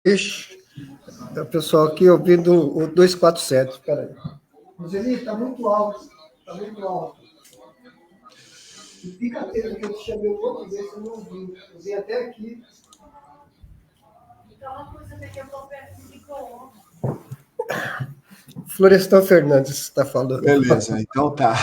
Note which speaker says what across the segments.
Speaker 1: Ixi, o pessoal aqui ouvindo o 247. Espera aí. Roseli, está muito alto. Está muito alto. E fica atento que eu te chamei outra vez, você não ouviu. Eu vim até aqui. Então, uma coisa que eu vou perto de micro-ondas. Florestan Fernandes está falando.
Speaker 2: Beleza, então tá.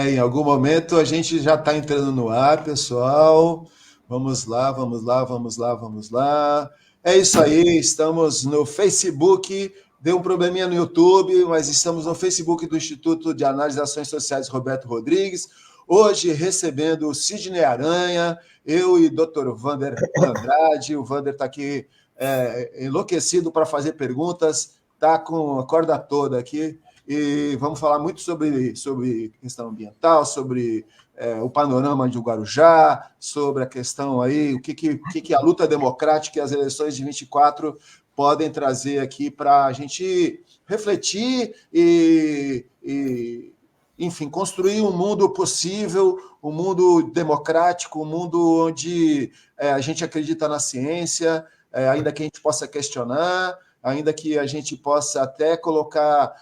Speaker 2: Em algum momento a gente já está entrando no ar, pessoal. Vamos lá, vamos lá, vamos lá, vamos lá. É isso aí, estamos no Facebook. Deu um probleminha no YouTube, mas estamos no Facebook do Instituto de Análise de Ações Sociais Roberto Rodrigues. Hoje recebendo o Sidney Aranha, eu e Dr. Wander Andrade. O Wander está aqui enlouquecido para fazer perguntas, está com a corda toda aqui. E vamos falar muito sobre questão ambiental, sobre o panorama de Guarujá, sobre a questão aí, o que a luta democrática e as eleições de 24 podem trazer aqui para a gente refletir enfim, construir um mundo possível, um mundo democrático, um mundo onde a gente acredita na ciência, ainda que a gente possa questionar, ainda que a gente possa até colocar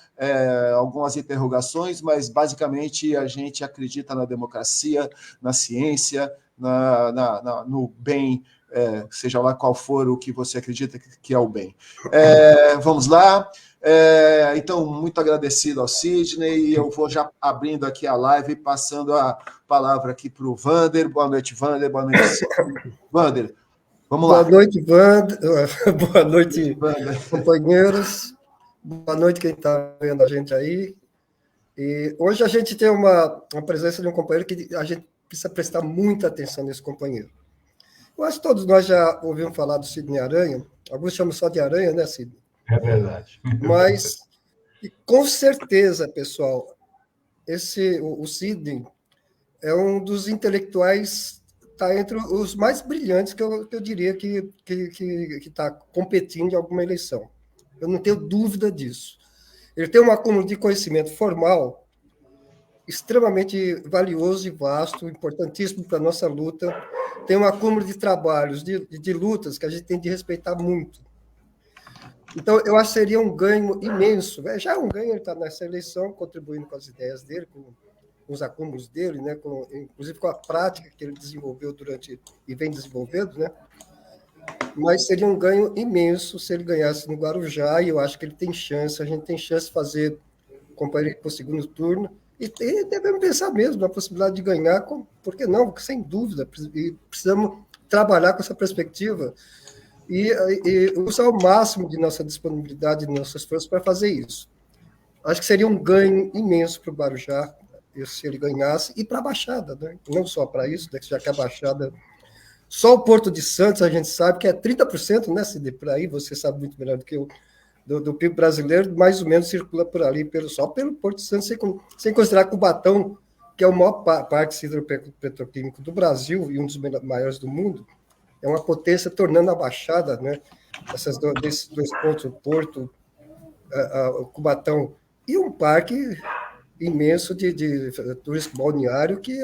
Speaker 2: algumas interrogações, mas basicamente a gente acredita na democracia, na ciência, no bem, seja lá qual for o que você acredita que é o bem. Vamos lá. Então, muito agradecido ao Sidney, e eu vou já abrindo aqui a live, passando a palavra aqui para o Wander. Boa noite, Wander. Boa noite, Sidney. Wander, vamos lá.
Speaker 1: Boa noite, Wander. Boa noite, companheiros. Boa noite quem está vendo a gente aí. E hoje a gente tem uma presença de um companheiro que a gente precisa prestar muita atenção nesse companheiro. Eu acho que todos nós já ouvimos falar do Sidney Aranha. Alguns chamam só de Aranha, né, Sidney?
Speaker 3: É verdade.
Speaker 1: Mas, com certeza, pessoal, o Sidney é um dos intelectuais, está entre os mais brilhantes que eu diria que está competindo em alguma eleição. Eu não tenho dúvida disso. Ele tem um acúmulo de conhecimento formal extremamente valioso e vasto, importantíssimo para a nossa luta. Tem um acúmulo de trabalhos, de lutas que a gente tem de respeitar muito. Então, eu acho que seria um ganho imenso. Já é um ganho ele estar nessa eleição, contribuindo com as ideias dele, com os acúmulos dele, né? Inclusive com a prática que ele desenvolveu e vem desenvolvendo, né? Mas seria um ganho imenso se ele ganhasse no Guarujá, e eu acho que ele tem chance, a gente tem chance de fazer companhia para o segundo turno, e devemos pensar mesmo na possibilidade de ganhar, por que não? Sem dúvida, e precisamos trabalhar com essa perspectiva e usar o máximo de nossa disponibilidade, de nossas forças para fazer isso. Acho que seria um ganho imenso para o Guarujá, se ele ganhasse, e para a Baixada, né? Não só para isso, né? Já que a Baixada... Só o Porto de Santos, a gente sabe que é 30%, né, Cid? Por aí, você sabe muito melhor do que eu, do PIB brasileiro, mais ou menos circula por ali, só pelo Porto de Santos, sem considerar Cubatão, que é o maior parque hidropetroquímico do Brasil e um dos maiores do mundo, é uma potência, tornando a Baixada, né, desses dois pontos, o Porto, o Cubatão, e um parque imenso de turismo balneário, que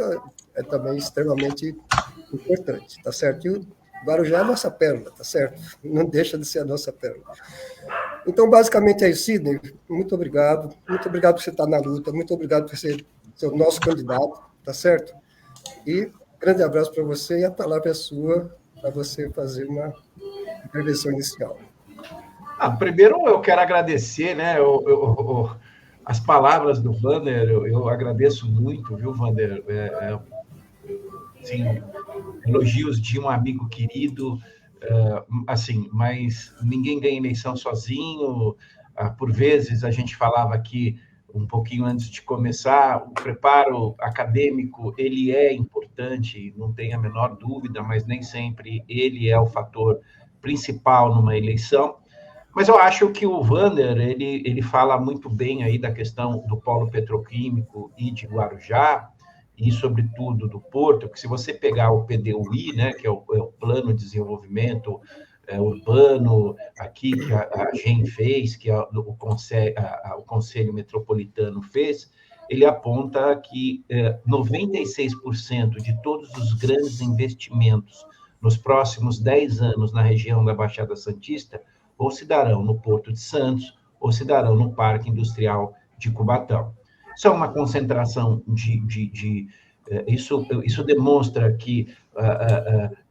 Speaker 1: é também extremamente importante, tá certo? E o Guarujá é a nossa pérola, tá certo? Não deixa de ser a nossa pérola. Então, basicamente é isso, Sidney. Muito obrigado por você estar na luta, muito obrigado por ser o nosso candidato, tá certo? E grande abraço para você, e a palavra é sua para você fazer uma intervenção inicial.
Speaker 3: Primeiro, eu quero agradecer, né, as palavras do Wander, eu agradeço muito, viu, Wander? Sim, elogios de um amigo querido, assim, mas ninguém ganha eleição sozinho. Por vezes, a gente falava aqui, um pouquinho antes de começar, o preparo acadêmico, ele é importante, não tem a menor dúvida, mas nem sempre ele é o fator principal numa eleição. Mas eu acho que o Wander, ele fala muito bem aí da questão do polo petroquímico e de Guarujá, e, sobretudo, do Porto, que se você pegar o PDUI, né, que é o Plano de Desenvolvimento Urbano, aqui, que a GEM fez, que o Conselho Metropolitano fez, ele aponta que 96% de todos os grandes investimentos nos próximos 10 anos na região da Baixada Santista, ou se darão no Porto de Santos, ou se darão no Parque Industrial de Cubatão. Isso é uma concentração isso demonstra que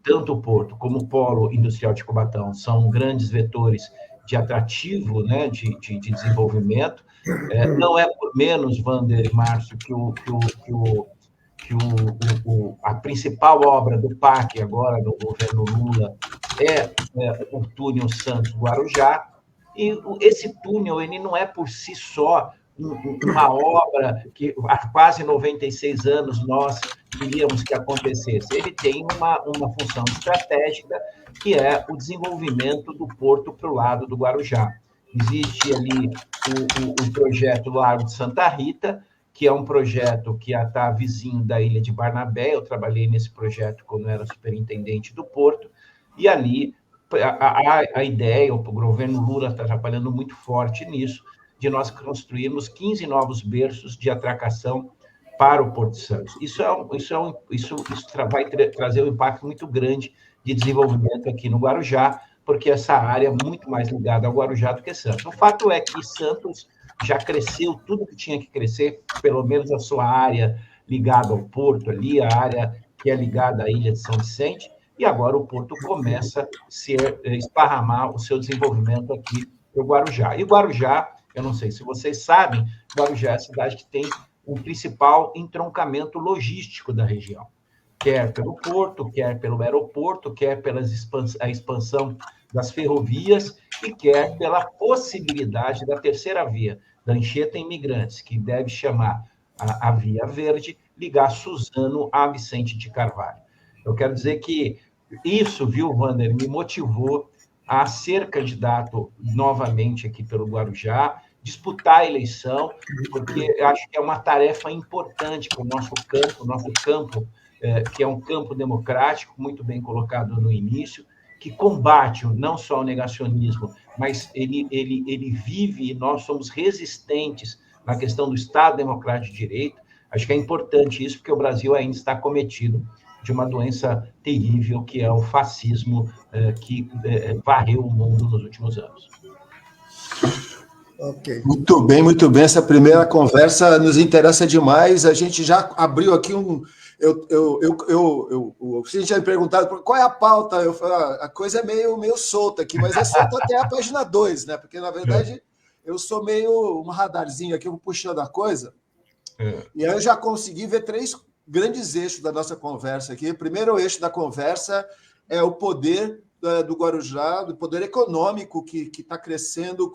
Speaker 3: tanto o Porto como o Polo Industrial de Cubatão são grandes vetores de atrativo, né, de desenvolvimento. Não é por menos, Wander e Márcio, que a principal obra do PAC agora, do governo Lula, é o túnel Santos-Guarujá, e esse túnel ele não é por si só uma obra que há quase 96 anos nós queríamos que acontecesse. Ele tem uma função estratégica, que é o desenvolvimento do porto para o lado do Guarujá. Existe ali o projeto Largo de Santa Rita, que é um projeto que está vizinho da Ilha de Barnabé. Eu trabalhei nesse projeto quando era superintendente do porto, e ali a ideia, o governo Lula está trabalhando muito forte nisso, de nós construirmos 15 novos berços de atracação para o Porto de Santos. Isso vai trazer um impacto muito grande de desenvolvimento aqui no Guarujá, porque essa área é muito mais ligada ao Guarujá do que Santos. O fato é que Santos já cresceu tudo que tinha que crescer, pelo menos a sua área ligada ao porto ali, a área que é ligada à Ilha de São Vicente, e agora o porto começa a esparramar o seu desenvolvimento aqui para o Guarujá. E o Guarujá, eu não sei se vocês sabem, Guarujá é a cidade que tem o principal entroncamento logístico da região, quer pelo porto, quer pelo aeroporto, quer pela a expansão das ferrovias e quer pela possibilidade da terceira via, da Anchieta Imigrantes, que deve chamar a Via Verde, ligar Suzano a Vicente de Carvalho. Eu quero dizer que isso, viu, Wander, me motivou a ser candidato novamente aqui pelo Guarujá, disputar a eleição, porque eu acho que é uma tarefa importante para o nosso campo, que é um campo democrático, muito bem colocado no início, que combate não só o negacionismo, mas ele vive, e nós somos resistentes na questão do Estado Democrático de Direito. Acho que é importante isso, porque o Brasil ainda está cometido de uma doença terrível, que é o fascismo, que varreu o mundo nos últimos anos.
Speaker 1: Okay.
Speaker 2: Muito bem. Essa primeira conversa nos interessa demais. A gente já abriu aqui um... Você tinha me perguntado qual é a pauta. Eu falei, a coisa é meio solta aqui, mas é solta até a página 2, né? Porque, na verdade, eu sou meio um radarzinho aqui, eu vou puxando a coisa. E aí eu já consegui ver 3 grandes eixos da nossa conversa aqui. O primeiro eixo da conversa é o poder do Guarujá, do poder econômico que está crescendo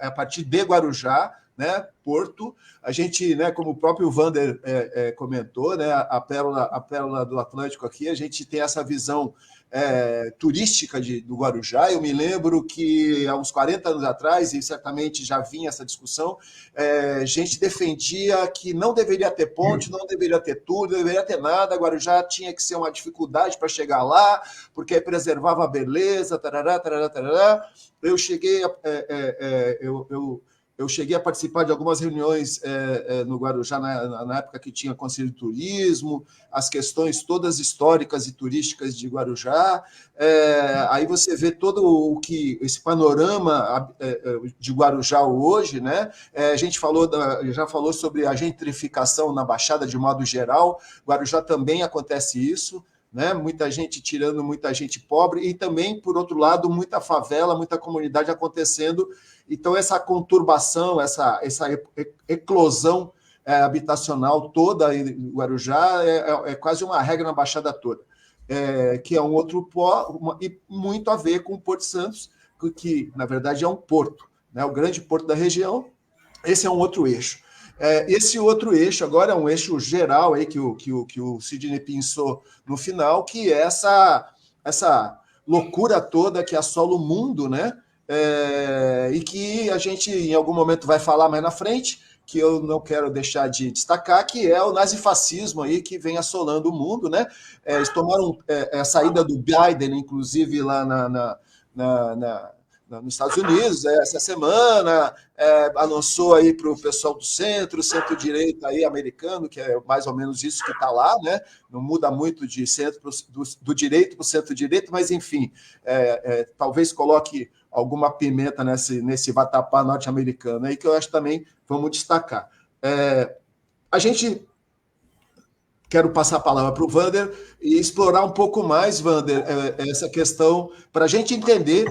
Speaker 2: a partir de Guarujá, né, Porto. A gente, né, como o próprio Wander comentou, né, a pérola do Atlântico aqui, a gente tem essa visão turística do Guarujá. Eu me lembro que há uns 40 anos atrás, e certamente já vinha essa discussão, a gente defendia que não deveria ter ponte, não deveria ter tudo, não deveria ter nada, Guarujá tinha que ser uma dificuldade para chegar lá, porque preservava a beleza, tarará, tarará, tarará. Eu cheguei a participar de algumas reuniões no Guarujá, na época que tinha Conselho de Turismo, as questões todas históricas e turísticas de Guarujá. Aí você vê todo esse panorama de Guarujá hoje, né? A gente já falou sobre a gentrificação na Baixada de modo geral. Guarujá também acontece isso, né? Muita gente tirando muita gente pobre, e também, por outro lado, muita favela, muita comunidade acontecendo. Então, essa conturbação, essa eclosão habitacional toda em Guarujá é quase uma regra na Baixada toda, que é um outro e muito a ver com o Porto de Santos, que, na verdade, é um porto, né? O grande porto da região. Esse é um outro eixo. Esse outro eixo agora é um eixo geral aí que o Sidney pensou no final, que é essa loucura toda que assola o mundo, né? E que a gente em algum momento vai falar mais na frente, que eu não quero deixar de destacar, que é o nazifascismo aí que vem assolando o mundo, né? Eles tomaram a saída do Biden, inclusive lá nos Estados Unidos essa semana, lançou aí para o pessoal do centro-direita aí americano, que é mais ou menos isso que está lá, né? Não muda muito de centro do direito para o centro-direita, mas enfim, talvez coloque alguma pimenta nesse vatapá norte-americano aí, que eu acho também vamos destacar. A gente... Quero passar a palavra para o Wander e explorar um pouco mais, Wander, essa questão, para a gente entender.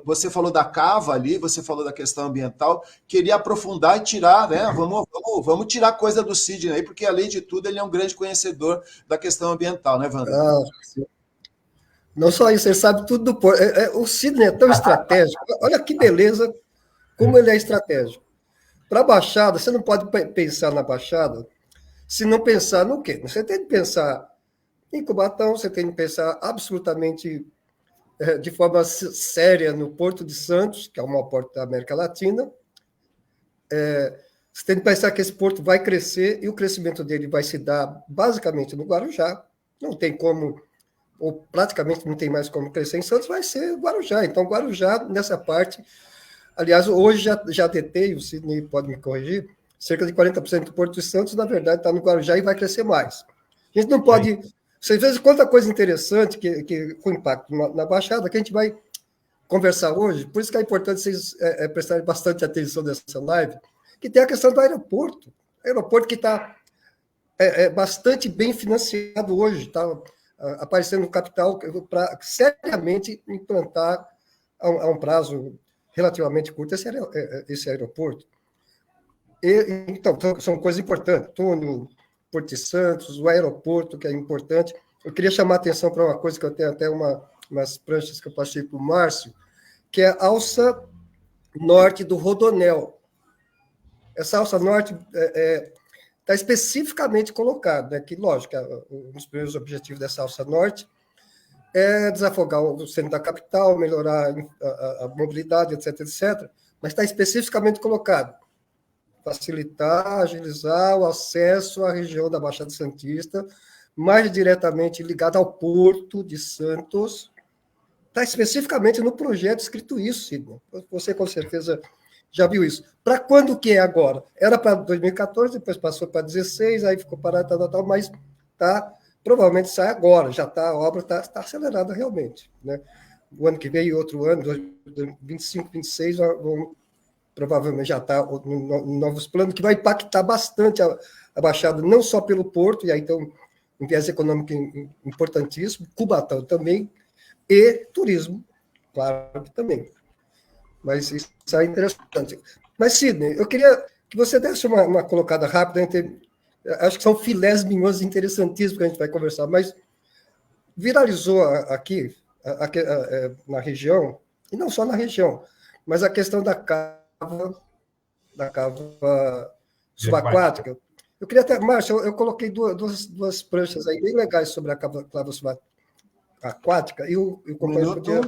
Speaker 2: Você falou da cava ali, você falou da questão ambiental, queria aprofundar e tirar, né? Vamos tirar coisa do Sidney aí, porque, além de tudo, ele é um grande conhecedor da questão ambiental, né, Wander?
Speaker 1: Não só isso, ele sabe tudo do porto. O Sidney é tão estratégico. Olha que beleza, como ele é estratégico. Para a Baixada, você não pode pensar na Baixada se não pensar no quê? Você tem que pensar em Cubatão, você tem que pensar absolutamente de forma séria no Porto de Santos, que é o maior porto da América Latina. Você tem que pensar que esse porto vai crescer e o crescimento dele vai se dar basicamente no Guarujá. Não tem como, ou praticamente não tem mais como crescer em Santos, vai ser Guarujá. Então, Guarujá, nessa parte... Aliás, hoje já detei, o Sidney pode me corrigir, cerca de 40% do Porto de Santos, na verdade, está no Guarujá e vai crescer mais. A gente não pode... Vocês veem quanta coisa interessante que com impacto na Baixada, que a gente vai conversar hoje, por isso que é importante vocês prestarem bastante atenção nessa live, que tem a questão do aeroporto. Aeroporto que está bastante bem financiado hoje, está aparecendo no capital para seriamente implantar a um prazo relativamente curto esse aeroporto. Então, são coisas importantes. Túnel, Porto de Santos, o aeroporto, que é importante. Eu queria chamar a atenção para uma coisa que eu tenho até umas pranchas que eu passei para o Márcio, que é a alça norte do Rodonel. Essa alça norte está especificamente colocada, né? Que, lógico, um dos primeiros objetivos dessa alça norte é desafogar o centro da capital, melhorar a mobilidade, etc., etc., mas está especificamente colocado. Facilitar, agilizar o acesso à região da Baixada Santista, mais diretamente ligada ao Porto de Santos. Está especificamente no projeto escrito isso, Sidney. Você, com certeza, já viu isso. Para quando que é agora? Era para 2014, depois passou para 2016, aí ficou parado, mas provavelmente sai agora. A obra está acelerada realmente, né? O ano que vem e outro ano, 2025, 2026, provavelmente já está em novos planos, que vai impactar bastante a Baixada, não só pelo porto, e aí então um viés econômico importantíssimo, Cubatão também, e turismo, claro que também. Mas isso é interessante. Mas, Sidney, eu queria que você desse uma colocada rápida, acho que são filés minhos interessantíssimos que a gente vai conversar, mas viralizou aqui, na região, e não só na região, mas a questão da cava subaquática. Eu queria até, Márcio, eu coloquei duas pranchas aí bem legais sobre a cava subaquática, e o companheiro podia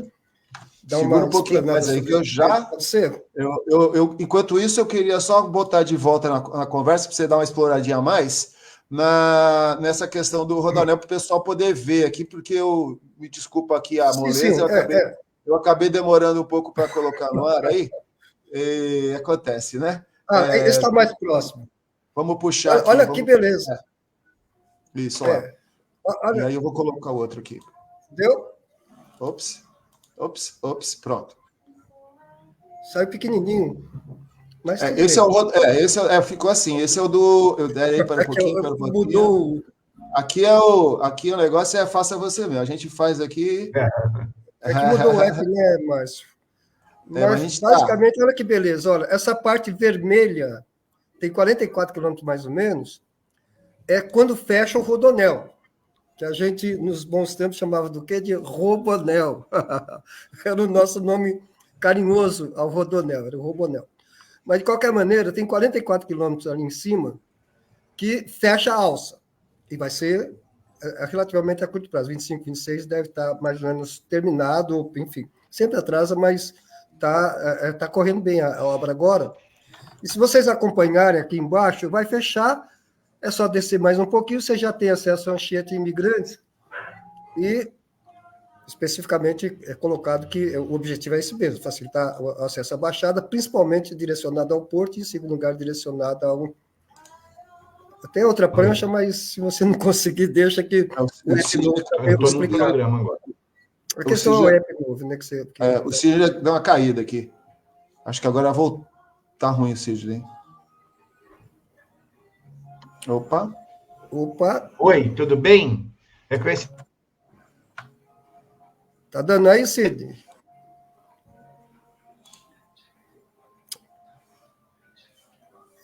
Speaker 1: dar
Speaker 2: segura um pouquinho mais aí, que eu já...
Speaker 1: Pode ser?
Speaker 2: Enquanto isso, eu queria só botar de volta na conversa, para você dar uma exploradinha a mais, nessa questão do Rodonel, para o pessoal poder ver aqui, porque me desculpa aqui a moleza, eu acabei demorando um pouco para colocar no ar aí. Acontece, né?
Speaker 1: Esse está mais próximo.
Speaker 2: Vamos puxar aqui.
Speaker 1: Olha que beleza.
Speaker 2: Isso, olha. E aí eu vou colocar o outro aqui.
Speaker 1: Deu?
Speaker 2: Ops, pronto.
Speaker 1: Saiu pequenininho. Mas
Speaker 2: ficou assim. Esse é o do... Eu dei para um pouquinho.
Speaker 1: Mudou.
Speaker 2: Aqui o negócio faça você mesmo. A gente faz aqui...
Speaker 1: É que mudou o app, né, Márcio? Mas, basicamente, olha que beleza. Olha, essa parte vermelha tem 44 quilômetros mais ou menos, é quando fecha o Rodonel, que a gente, nos bons tempos, chamava do quê? De Robonel. Era o nosso nome carinhoso ao Rodonel, era o Robonel. Mas, de qualquer maneira, tem 44 quilômetros ali em cima que fecha a alça. E vai ser relativamente a curto prazo. 25, 26 deve estar mais ou menos terminado, enfim. Sempre atrasa, mas está correndo bem a obra agora. E se vocês acompanharem aqui embaixo, vai fechar, é só descer mais um pouquinho, você já tem acesso a Anchieta e Imigrantes, e especificamente é colocado que o objetivo é esse mesmo, facilitar o acesso à Baixada, principalmente direcionado ao porto e, em segundo lugar, direcionado ao... Tem outra prancha, mas se você não conseguir, deixa que o app novo também
Speaker 3: eu estou no programa agora.
Speaker 1: A questão é o app novo, né?
Speaker 2: O Sidney deu uma caída aqui. Acho que agora voltou. Tá ruim o Sidney. Opa.
Speaker 3: Oi, tudo bem? É com esse...
Speaker 1: Tá dando aí, Sidney?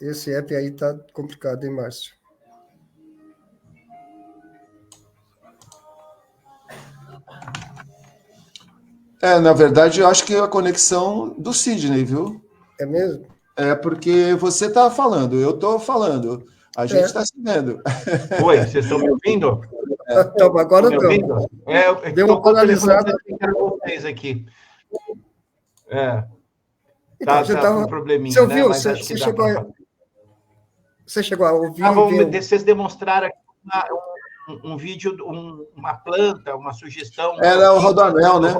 Speaker 1: Esse app aí tá complicado, hein, Márcio?
Speaker 2: Na verdade, eu acho que é a conexão do Sidney, viu?
Speaker 1: É mesmo?
Speaker 2: É porque você tá falando, eu tô falando. A gente está se vendo.
Speaker 3: Oi, vocês estão me ouvindo?
Speaker 1: Então, agora estamos.
Speaker 3: Deu uma paralisada vocês aqui.
Speaker 1: Então,
Speaker 3: tá com um probleminha,
Speaker 1: você ouviu?
Speaker 3: Né?
Speaker 1: Você chegou a ouvir?
Speaker 3: Vocês demonstraram um vídeo, uma planta, uma sugestão.
Speaker 2: Era o Rodoanel, né?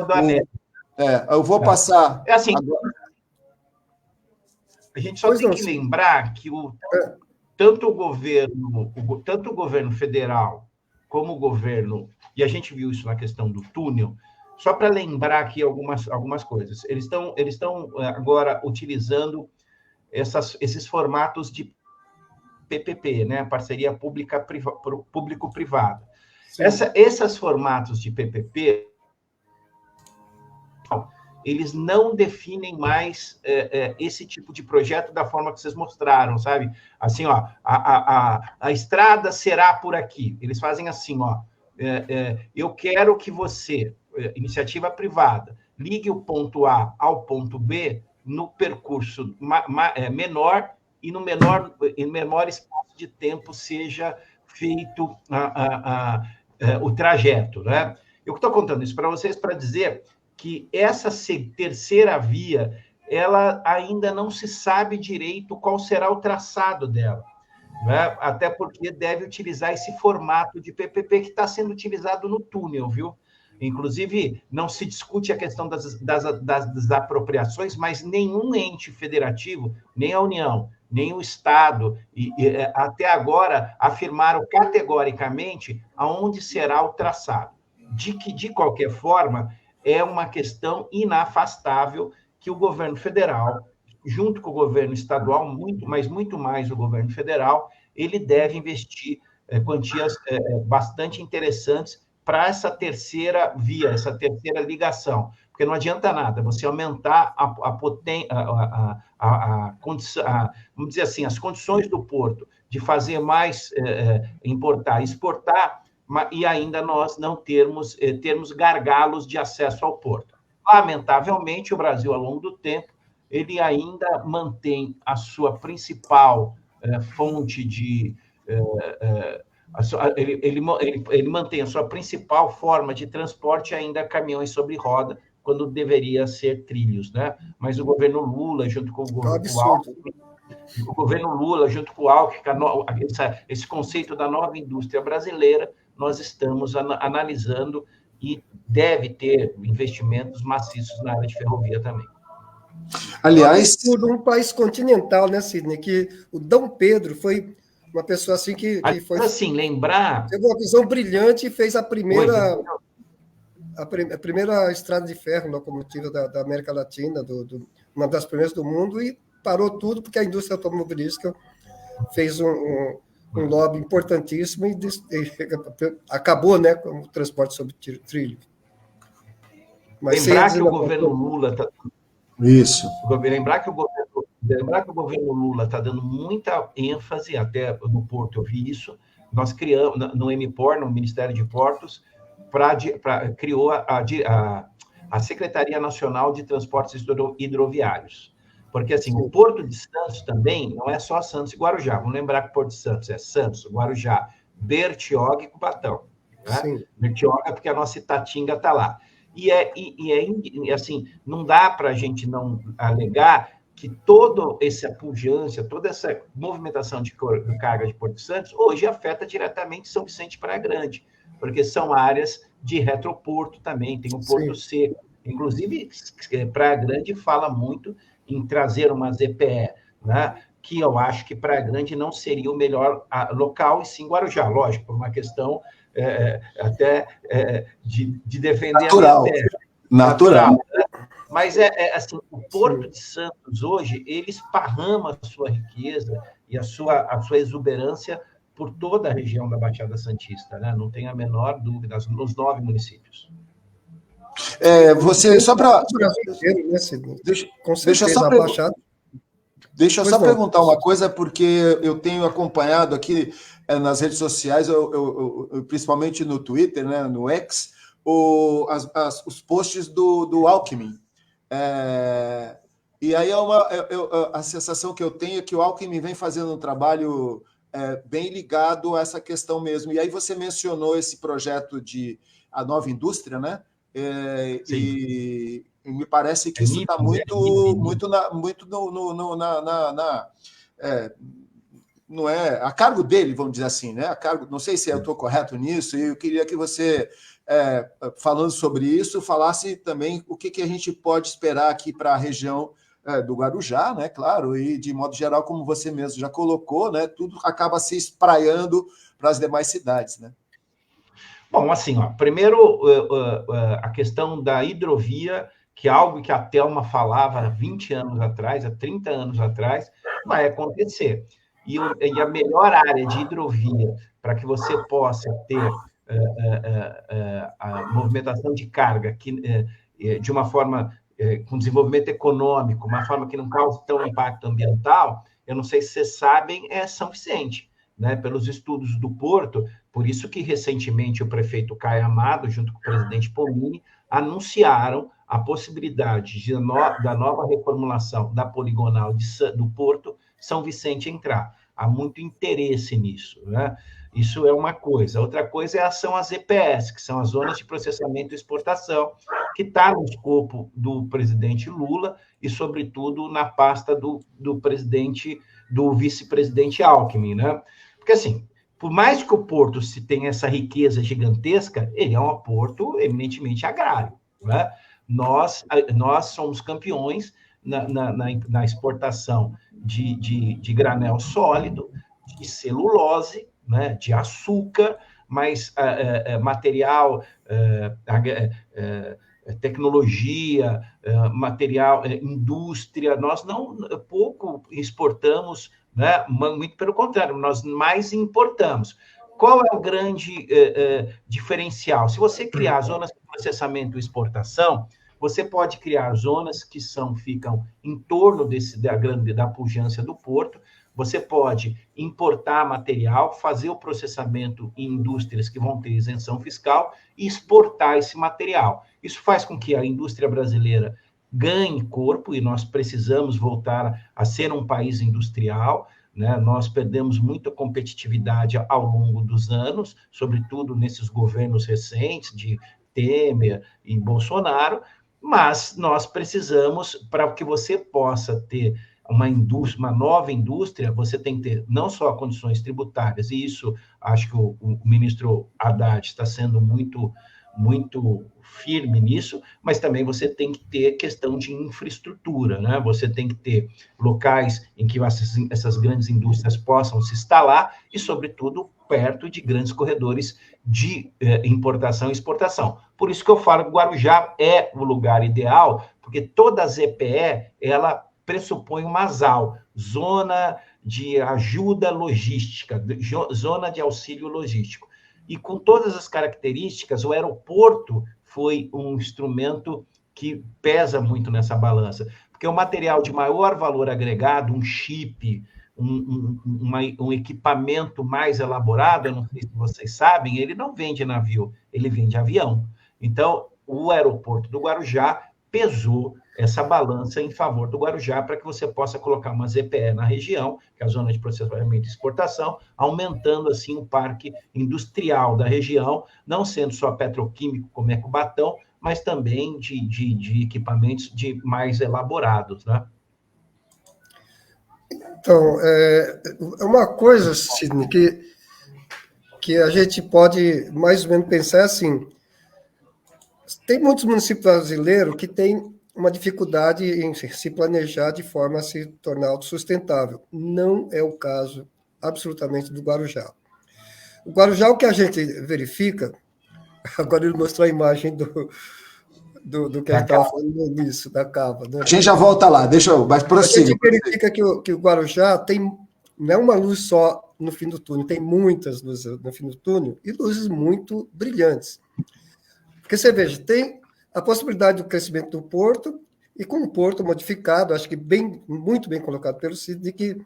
Speaker 2: Eu vou passar.
Speaker 3: É assim. A gente só tem que lembrar que tanto o governo federal como o governo, e a gente viu isso na questão do túnel, só para lembrar aqui algumas coisas. Eles estão agora utilizando esses formatos de PPP, né? Parceria público-privada. Esses formatos de PPP, eles não definem mais esse tipo de projeto da forma que vocês mostraram, sabe? Assim, ó, a estrada será por aqui. Eles fazem assim, ó, eu quero que você, iniciativa privada, ligue o ponto A ao ponto B no percurso menor e no menor espaço de tempo seja feito o trajeto, né? Eu estou contando isso para vocês para dizer que essa terceira via, ela ainda não se sabe direito qual será o traçado dela, né? Até porque deve utilizar esse formato de PPP que está sendo utilizado no túnel, viu? Inclusive, não se discute a questão das apropriações, mas nenhum ente federativo, nem a União, nem o Estado, até agora, afirmaram categoricamente aonde será o traçado. De qualquer forma, é uma questão inafastável que o governo federal, junto com o governo estadual, muito mais o governo federal, ele deve investir quantias bastante interessantes para essa terceira via, essa terceira ligação. Porque não adianta nada você aumentar vamos dizer assim, as condições do porto de fazer mais, importar, exportar, e ainda nós não termos gargalos de acesso ao porto. Lamentavelmente, o Brasil, ao longo do tempo, ele ainda mantém a sua principal fonte de... Ele mantém a sua principal forma de transporte ainda caminhões sobre roda, quando deveria ser trilhos, né? Mas o governo Lula, junto com o governo Lula, junto com o Alckmin, esse conceito da nova indústria brasileira, nós estamos analisando e deve ter investimentos maciços na área de ferrovia também.
Speaker 2: Aliás...
Speaker 1: Um país continental, né, Sidney? Que o Dom Pedro foi uma pessoa assim que foi...
Speaker 3: Assim, lembrar...
Speaker 1: Teve uma visão brilhante e fez a primeira estrada de ferro locomotiva da América Latina, uma das primeiras do mundo, e parou tudo porque a indústria automobilística fez um lobby importantíssimo e acabou, né, com o transporte sobre trilho.
Speaker 3: Mas lembrar que o governo Lula está...
Speaker 2: Isso.
Speaker 3: Lembrar que o governo Lula está dando muita ênfase, até no Porto eu vi isso, nós criamos, no MPOR, no Ministério de Portos, criou a Secretaria Nacional de Transportes Hidroviários. Porque, assim, o Porto de Santos também não é só Santos e Guarujá. Vamos lembrar que o Porto de Santos é Santos, Guarujá, Bertioga e Cubatão. Né? Bertioga, porque a nossa Itatinga está lá. E assim, não dá para a gente não alegar que toda essa pujança, toda essa movimentação de carga de Porto de Santos, hoje afeta diretamente São Vicente e Praia Grande, porque são áreas de retroporto também, tem o Porto
Speaker 1: Sim.
Speaker 3: Seco. Inclusive, Praia Grande fala muito em trazer uma ZPE, né? Que eu acho que Praia Grande não seria o melhor local, e sim Guarujá, lógico, por uma questão até de defender a minha
Speaker 2: Natural.
Speaker 3: terra.
Speaker 2: Natural.
Speaker 3: Né? Mas assim, o Porto de Santos hoje, ele esparrama a sua riqueza e a sua exuberância por toda a região da Baixada Santista, né? Não tem a menor dúvida, nos 9 municípios.
Speaker 2: Você, só para...
Speaker 1: Brasileiro, né, Sidney? Com
Speaker 2: Deixa
Speaker 1: certeza,
Speaker 2: só
Speaker 1: a Baixada.
Speaker 2: Deixa eu
Speaker 1: Pois
Speaker 2: só
Speaker 1: não.
Speaker 2: perguntar uma coisa, porque eu tenho acompanhado aqui nas redes sociais, principalmente no Twitter, né, no X, os posts do Alckmin. E aí a sensação que eu tenho é que o Alckmin vem fazendo um trabalho bem ligado a essa questão mesmo. E aí você mencionou esse projeto de a nova indústria, né? E me parece que isso está muito não é a cargo dele, vamos dizer assim, né? A cargo, não sei se eu estou correto nisso, e eu queria que você, falando sobre isso, falasse também o que a gente pode esperar aqui para a região do Guarujá, né? Claro, e de modo geral, como você mesmo já colocou, né? Tudo acaba se espraiando para as demais cidades, né?
Speaker 3: Bom, assim, primeiro a questão da hidrovia, que é algo que a Telma falava há 20 anos atrás, há 30 anos atrás, vai acontecer. E a melhor área de hidrovia para que você possa ter a movimentação de carga de uma forma com desenvolvimento econômico, uma forma que não cause tão impacto ambiental, eu não sei se vocês sabem, é São Vicente, né? Pelos estudos do Porto, por isso que recentemente o prefeito Caio Amado, junto com o presidente Pomini, anunciaram a possibilidade da nova reformulação da poligonal do Porto São Vicente entrar. Há muito interesse nisso, né? Isso é uma coisa. Outra coisa são as EPS, que são as zonas de processamento e exportação, que está no escopo do presidente Lula e, sobretudo, na pasta do vice-presidente Alckmin, né? Porque, assim, por mais que o Porto se tenha essa riqueza gigantesca, ele é um porto eminentemente agrário, né? Nós somos campeões na exportação de granel sólido, de celulose, né? De açúcar, mas material, tecnologia, material, indústria. Nós pouco exportamos, né? Muito pelo contrário, nós mais importamos. Qual é o grande diferencial? Se você criar zonas de processamento e exportação, você pode criar zonas que ficam em torno da pujança do porto. Você pode importar material, fazer o processamento em indústrias que vão ter isenção fiscal e exportar esse material. Isso faz com que a indústria brasileira ganhe corpo, e nós precisamos voltar a ser um país industrial, né? Nós perdemos muita competitividade ao longo dos anos, sobretudo nesses governos recentes de Temer e Bolsonaro, mas nós precisamos, para que você possa ter uma nova indústria, você tem que ter não só condições tributárias, e isso acho que o ministro Haddad está sendo muito firme nisso, mas também você tem que ter questão de infraestrutura, né? Você tem que ter locais em que essas grandes indústrias possam se instalar e, sobretudo, perto de grandes corredores de importação e exportação. Por isso que eu falo que Guarujá é o lugar ideal, porque toda a ZPE, ela pressupõe uma ZAL, Zona de Ajuda Logística, Zona de Auxílio Logístico. E com todas as características, o aeroporto foi um instrumento que pesa muito nessa balança, porque o material de maior valor agregado, um chip, um equipamento mais elaborado, eu não sei se vocês sabem, ele não vende navio, ele vende avião. Então, o aeroporto do Guarujá pesou essa balança em favor do Guarujá para que você possa colocar uma ZPE na região, que é a zona de processamento e exportação, aumentando assim o parque industrial da região, não sendo só petroquímico como é Cubatão, mas também de equipamentos mais elaborados, né?
Speaker 1: Então, é uma coisa, Sidney, que a gente pode mais ou menos pensar assim, Tem muitos municípios brasileiros que têm uma dificuldade em se planejar de forma a se tornar autossustentável. Não é o caso, absolutamente, do Guarujá. O Guarujá, o que a gente verifica, agora ele mostrou a imagem do que a gente estava falando no início, da cava. Né?
Speaker 2: A gente já volta lá, mas prossiga.
Speaker 1: A gente verifica que o Guarujá tem, não é uma luz só no fim do túnel, tem muitas luzes no fim do túnel e luzes muito brilhantes. Porque você veja, tem a possibilidade do crescimento do porto e com o porto modificado, acho que muito bem colocado pelo Cid, de que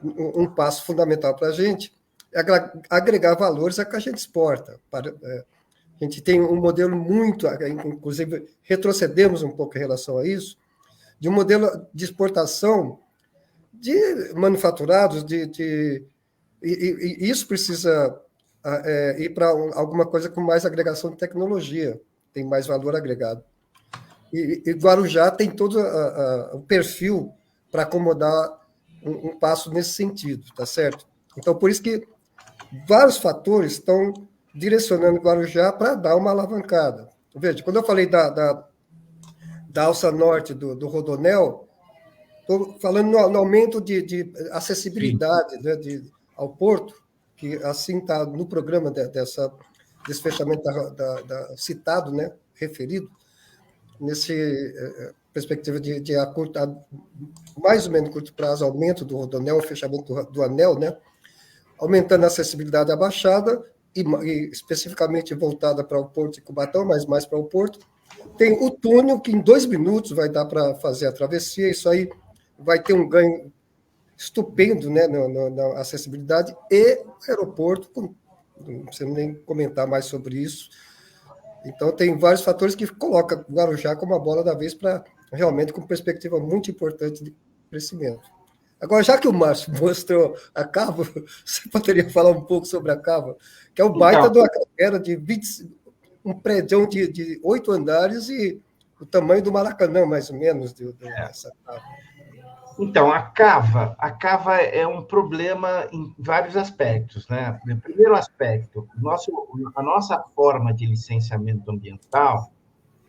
Speaker 1: um passo fundamental para a gente é agregar valores a que a gente exporta. A gente tem um modelo muito, inclusive retrocedemos um pouco em relação a isso, de um modelo de exportação de manufaturados, e isso precisa ir para alguma coisa com mais agregação de tecnologia, tem mais valor agregado. E Guarujá tem todo o perfil para acomodar um passo nesse sentido, tá certo? Então, por isso que vários fatores estão direcionando Guarujá para dar uma alavancada. Veja, quando eu falei da alça norte do Rodonel, estou falando no aumento de acessibilidade, né, ao porto, que assim está no programa desse fechamento citado, né, referido, nesse perspectiva de mais ou menos curto prazo, aumento do Rodonel, o fechamento do anel, né, aumentando a acessibilidade à Baixada, e especificamente voltada para o Porto de Cubatão, mas mais para o Porto. Tem o túnel, que em 2 minutos vai dar para fazer a travessia, isso aí vai ter um ganho estupendo, né, na acessibilidade, e aeroporto, não precisa nem comentar mais sobre isso. Então, tem vários fatores que colocam o Guarujá como a bola da vez para realmente com perspectiva muito importante de crescimento. Agora, já que o Márcio mostrou a cava, você poderia falar um pouco sobre a cava, que é o baita de uma era de 20, um prédio de 8 andares e o tamanho do Maracanã, mais ou menos, dessa cava.
Speaker 3: Então, a cava é um problema em vários aspectos, né? O primeiro aspecto, a nossa forma de licenciamento ambiental,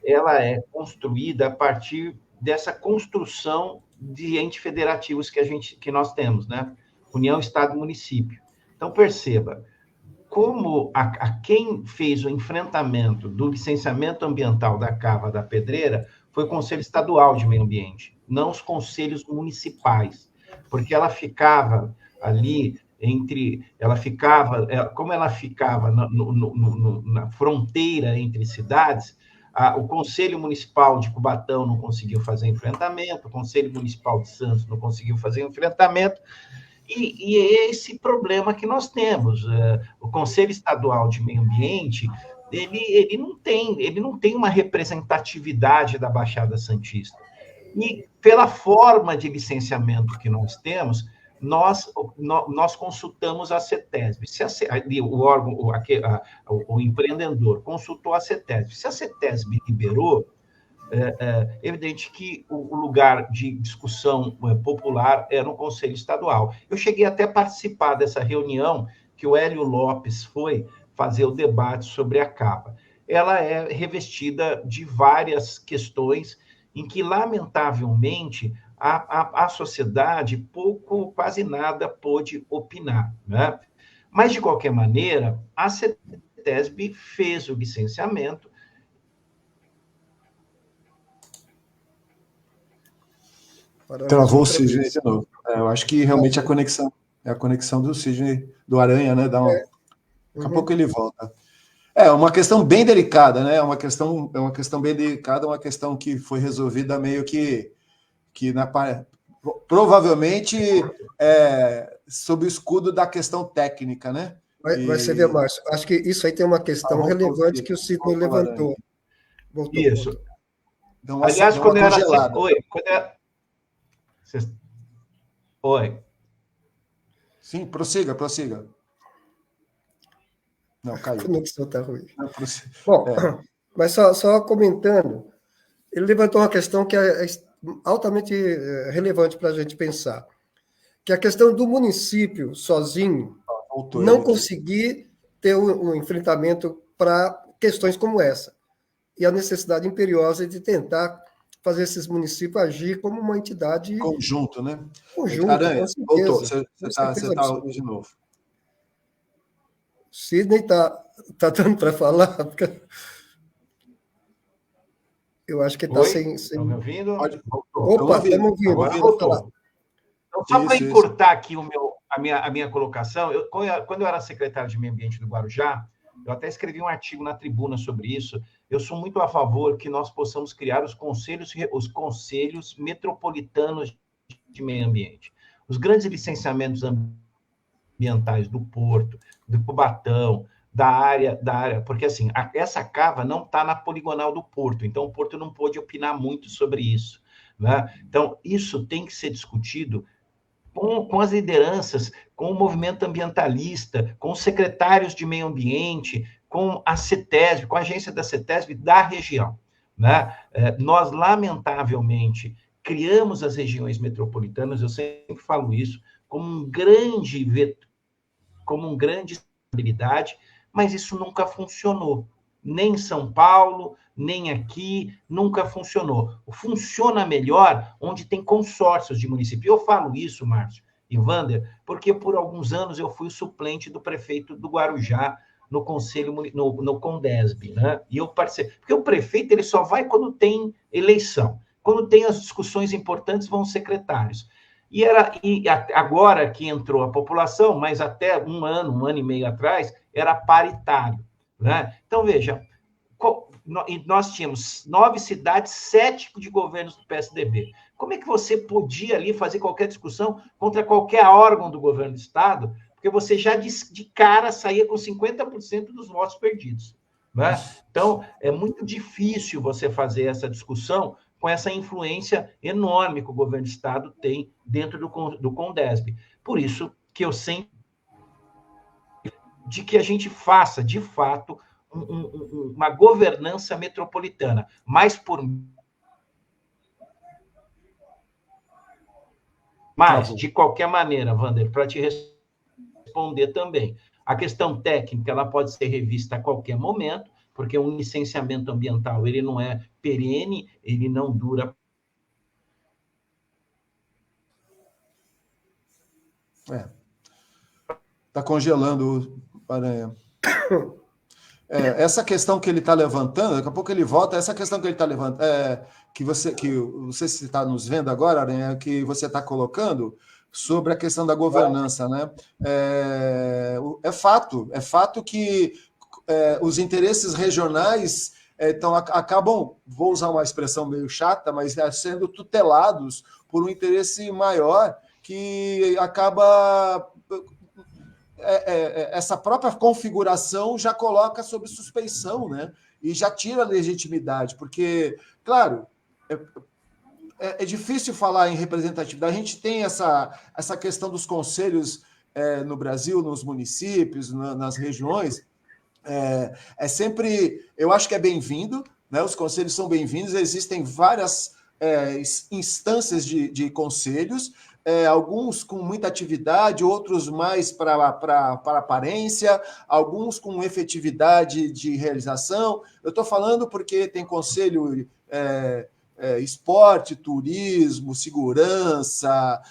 Speaker 3: ela é construída a partir dessa construção de entes federativos que nós temos, né? União, Estado e Município. Então, perceba, como quem fez o enfrentamento do licenciamento ambiental da Cava da Pedreira foi o Conselho Estadual de Meio Ambiente, não os conselhos municipais, porque ela ficava ali como ela ficava na fronteira entre cidades, o Conselho Municipal de Cubatão não conseguiu fazer enfrentamento, o Conselho Municipal de Santos não conseguiu fazer enfrentamento, e é esse problema que nós temos. O Conselho Estadual de Meio Ambiente, ele não tem uma representatividade da Baixada Santista. E pela forma de licenciamento que nós temos, nós consultamos a CETESB. O órgão, o empreendedor consultou a CETESB. Se a CETESB liberou, é evidente que o lugar de discussão popular era no Conselho Estadual. Eu cheguei até a participar dessa reunião que o Hélio Lopes foi fazer o debate sobre a capa. Ela é revestida de várias questões em que, lamentavelmente, a sociedade quase nada pôde opinar, né? Mas, de qualquer maneira, a CETESB fez o licenciamento.
Speaker 2: Travou o Sidney de novo. Eu acho que realmente a conexão do Sidney, do Aranha, né? Daqui a pouco ele volta. É uma questão bem delicada, né? É uma questão bem delicada, uma questão que foi resolvida meio que provavelmente sob o escudo da questão técnica, né?
Speaker 1: Você vê, Márcio, acho que isso aí tem uma questão relevante que o Sidney levantou.
Speaker 3: Voltou. Isso. Aliás, quando eu era... Oi.
Speaker 2: Sim, prossiga. Não, caiu.
Speaker 1: A conexão está ruim. Bom, mas só comentando, ele levantou uma questão que é altamente relevante para a gente pensar, que é a questão do município sozinho não conseguir ter um enfrentamento para questões como essa. e a necessidade imperiosa de tentar fazer esses municípios agir como uma entidade
Speaker 2: conjunto, né?
Speaker 1: conjunta,
Speaker 2: Aranha,
Speaker 1: com certeza.
Speaker 2: voltou, você
Speaker 1: Com
Speaker 2: está
Speaker 1: certeza absoluta.
Speaker 2: de novo.
Speaker 1: Sidney tá dando para falar? Porque eu acho que está sem...
Speaker 3: Estão me ouvindo?
Speaker 2: Pode...
Speaker 1: Opa, estamos ouvindo.
Speaker 3: Agora voltou. Então, só para encurtar aqui a minha colocação, quando eu era secretário de Meio Ambiente do Guarujá, eu até escrevi um artigo na Tribuna sobre isso. Eu sou muito a favor que nós possamos criar os conselhos metropolitanos de meio ambiente. Os grandes licenciamentos ambientais do Porto, do Cubatão, da área, porque assim, essa cava não está na poligonal do Porto, então o Porto não pôde opinar muito sobre isso, né? Então, isso tem que ser discutido com as lideranças, com o movimento ambientalista, com os secretários de meio ambiente, com a CETESB, com a agência da CETESB da região, né? Nós, lamentavelmente, criamos as regiões metropolitanas, eu sempre falo isso, como um grande estabilidade, mas isso nunca funcionou. Nem em São Paulo, nem aqui, nunca funcionou. Funciona melhor onde tem consórcios de município. Eu falo isso, Márcio e Wander, porque por alguns anos eu fui o suplente do prefeito do Guarujá no Conselho, no Condesb, né? E eu participei. Porque o prefeito ele só vai quando tem eleição. Quando tem as discussões importantes, vão os secretários. E agora que entrou a população, mas até um ano e meio atrás, era paritário, né? Então, veja, nós tínhamos 9 cidades, 7 de governos do PSDB. Como é que você podia ali fazer qualquer discussão contra qualquer órgão do governo do Estado? Porque você já de cara saía com 50% dos votos perdidos, né? Então, é muito difícil você fazer essa discussão com essa influência enorme que o governo do Estado tem dentro do Condesb. Por isso que eu sempre de que a gente faça, de fato, uma governança metropolitana, mas de qualquer maneira, Wander, para te responder também, a questão técnica ela pode ser revista a qualquer momento, porque um licenciamento ambiental ele não é perene, ele não dura.
Speaker 2: Está congelando o Aranha. Essa questão que ele está levantando, daqui a pouco ele volta, essa questão que ele está levantando, que não sei se está nos vendo agora, Aranha, que você está colocando sobre a questão da governança, né? É fato que os interesses regionais acabam, vou usar uma expressão meio chata, mas sendo tutelados por um interesse maior que acaba... essa própria configuração já coloca sob suspeição, né? E já tira a legitimidade, porque, claro, é difícil falar em representatividade. A gente tem essa questão dos conselhos no Brasil, nos municípios, nas regiões. Sempre, eu acho que é bem-vindo, né? Os conselhos são bem-vindos, existem várias instâncias de conselhos, alguns com muita atividade, outros mais para aparência, alguns com efetividade de realização. Eu estou falando porque tem conselho esporte, turismo, segurança,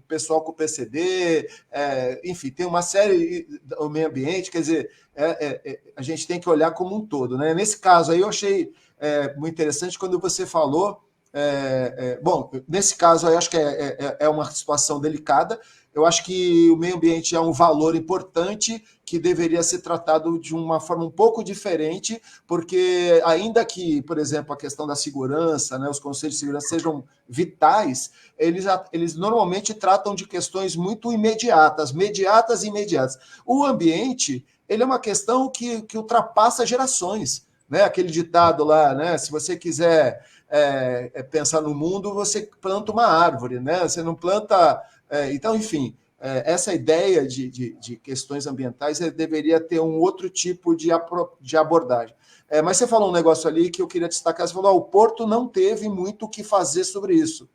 Speaker 2: pessoal com PCD, enfim, tem uma série do meio ambiente, quer dizer, a gente tem que olhar como um todo, né? Nesse caso aí eu achei muito interessante quando você falou. Bom, nesse caso aí acho que é uma situação delicada. Eu acho que o meio ambiente é um valor importante que deveria ser tratado de uma forma um pouco diferente, porque ainda que, por exemplo, a questão da segurança, né, os conselhos de segurança sejam vitais, eles normalmente tratam de questões muito imediatas. O ambiente, ele é uma questão que ultrapassa gerações, né? Aquele ditado lá, né? Se você quiser pensar no mundo, você planta uma árvore, né? Você não planta... Então, enfim, essa ideia de questões ambientais deveria ter um outro tipo de abordagem. Mas você falou um negócio ali que eu queria destacar. Você falou, o Porto não teve muito o que fazer sobre isso.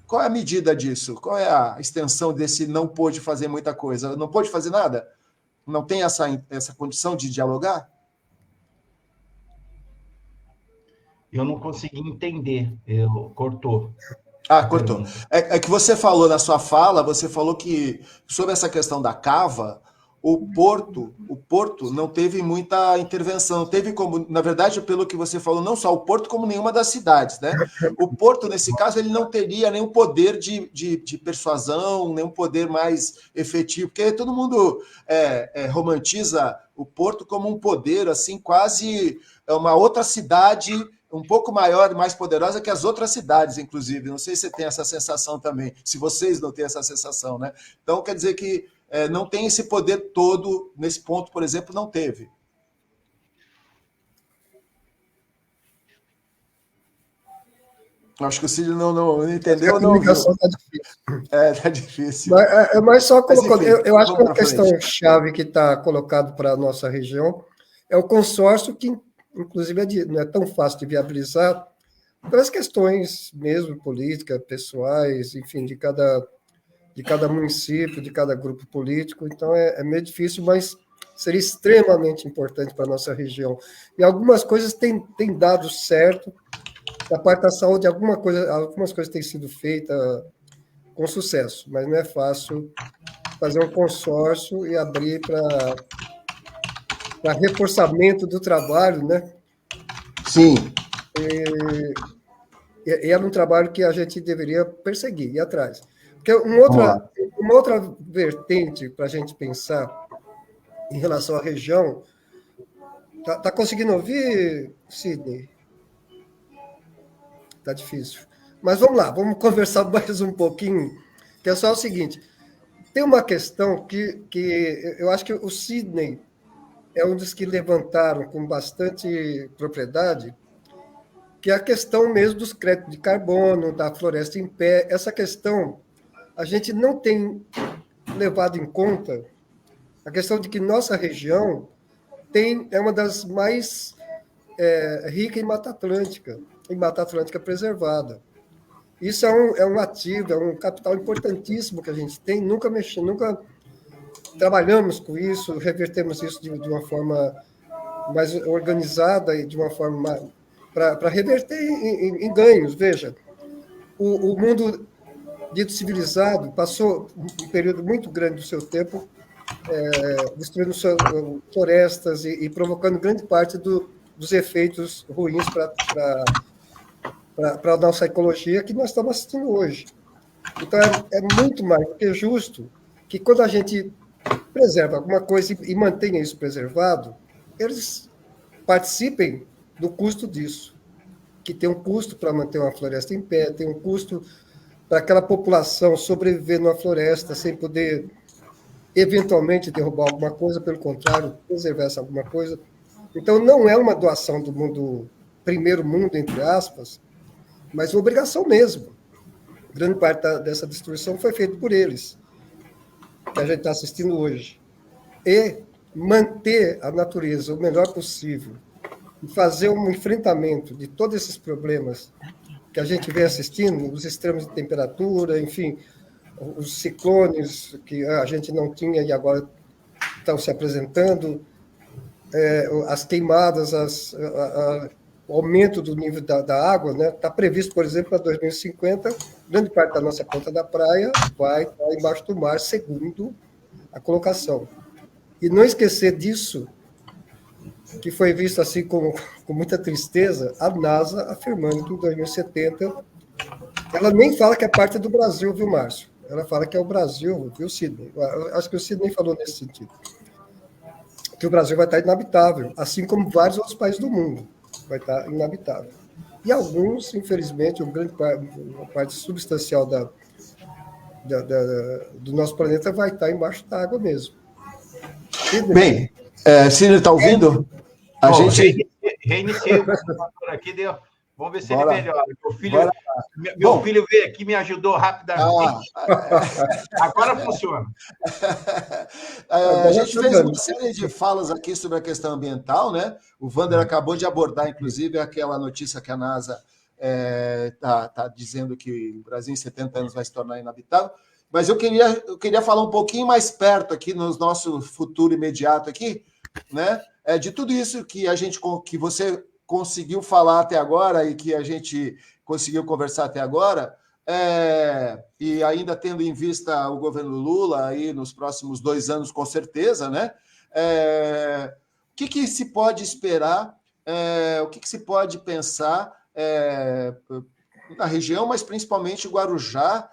Speaker 2: Qual é a medida disso? Qual é a extensão desse não pôde fazer muita coisa? Não pôde fazer nada? Não tem essa condição de dialogar?
Speaker 3: Eu não consegui entender. Cortou.
Speaker 2: Ah, cortou. É que você falou na sua fala, você falou que sobre essa questão da cava, o Porto não teve muita intervenção. Teve como, na verdade, pelo que você falou, não só o Porto, como nenhuma das cidades, né? O Porto, nesse caso, ele não teria nenhum poder de persuasão, nenhum poder mais efetivo, porque todo mundo romantiza o Porto como um poder, assim, quase uma outra cidade um pouco maior e mais poderosa que as outras cidades, inclusive. Não sei se você tem essa sensação também, se vocês não têm essa sensação, né? Então, quer dizer que não tem esse poder todo, nesse ponto, por exemplo, não teve. Acho que o Cílio não entendeu, não viu. A comunicação está difícil. Está difícil.
Speaker 1: Mas só colocando, eu acho que uma questão-chave que está colocado para a nossa região é o consórcio que, inclusive, não é tão fácil de viabilizar pelas questões mesmo políticas, pessoais, enfim, de cada município, de cada grupo político. Então, é meio difícil, mas seria extremamente importante para a nossa região. E algumas coisas têm dado certo. Da parte da saúde, algumas coisas têm sido feitas com sucesso, mas não é fácil fazer um consórcio e abrir para reforçamento do trabalho, né?
Speaker 2: Sim.
Speaker 1: E é um trabalho que a gente deveria perseguir, ir atrás. Porque uma outra vertente para a gente pensar em relação à região... Tá conseguindo ouvir, Sidney? Tá difícil. Mas vamos lá, vamos conversar mais um pouquinho, que é só o seguinte, tem uma questão que eu acho que o Sidney é um dos que levantaram com bastante propriedade, que é a questão mesmo dos créditos de carbono, da floresta em pé. Essa questão a gente não tem levado em conta, a questão de que nossa região é uma das mais ricas em Mata Atlântica preservada. Isso é um ativo, é um capital importantíssimo que a gente tem, nunca trabalhamos com isso, revertemos isso de uma forma mais organizada e de uma forma para reverter em ganhos. Veja, o mundo dito civilizado passou um período muito grande do seu tempo destruindo florestas e provocando grande parte dos efeitos ruins para a nossa ecologia que nós estamos assistindo hoje. Então, é muito mais do que justo que, quando a gente preserva alguma coisa e mantenha isso preservado, eles participem do custo disso, que tem um custo para manter uma floresta em pé, tem um custo para aquela população sobreviver numa floresta sem poder, eventualmente, derrubar alguma coisa, pelo contrário, preservar essa alguma coisa. Então, não é uma doação do mundo, primeiro mundo, entre aspas, mas uma obrigação mesmo. Grande parte dessa destruição foi feita por eles, que a gente está assistindo hoje. E manter a natureza o melhor possível e fazer um enfrentamento de todos esses problemas que a gente vem assistindo, os extremos de temperatura, enfim, os ciclones que a gente não tinha e agora estão se apresentando, as queimadas, o aumento do nível da água, né? Está previsto, por exemplo, para 2050, grande parte da nossa ponta da praia vai estar embaixo do mar, segundo a colocação. E não esquecer disso, que foi visto assim com muita tristeza, a NASA afirmando que em 2070, ela nem fala que é parte do Brasil, viu, Márcio? Ela fala que é o Brasil, viu, Sidney? Acho que o Sidney falou nesse sentido. Que o Brasil vai estar inabitável, assim como vários outros países do mundo vai estar inabitável. E alguns, infelizmente, uma parte substancial do nosso planeta vai estar embaixo da água mesmo.
Speaker 2: Bem, Cílio, está ouvindo?
Speaker 3: Gente... Reiniciei o computador aqui, deu. Vamos ver se ele melhora. Meu filho veio aqui e me ajudou rapidamente. Agora funciona.
Speaker 2: A gente fez uma série de falas aqui sobre a questão ambiental, né? O Wander acabou de abordar, inclusive, aquela notícia que a NASA está dizendo que o Brasil em 70 anos vai se tornar inabitável. Mas eu queria falar um pouquinho mais perto aqui, no nosso futuro imediato aqui, né? De tudo isso que você conseguiu falar até agora e que a gente conseguiu conversar até agora, e ainda tendo em vista o governo Lula aí nos próximos 2 anos, com certeza, né? O que se pode esperar, o que se pode pensar na região, mas principalmente Guarujá,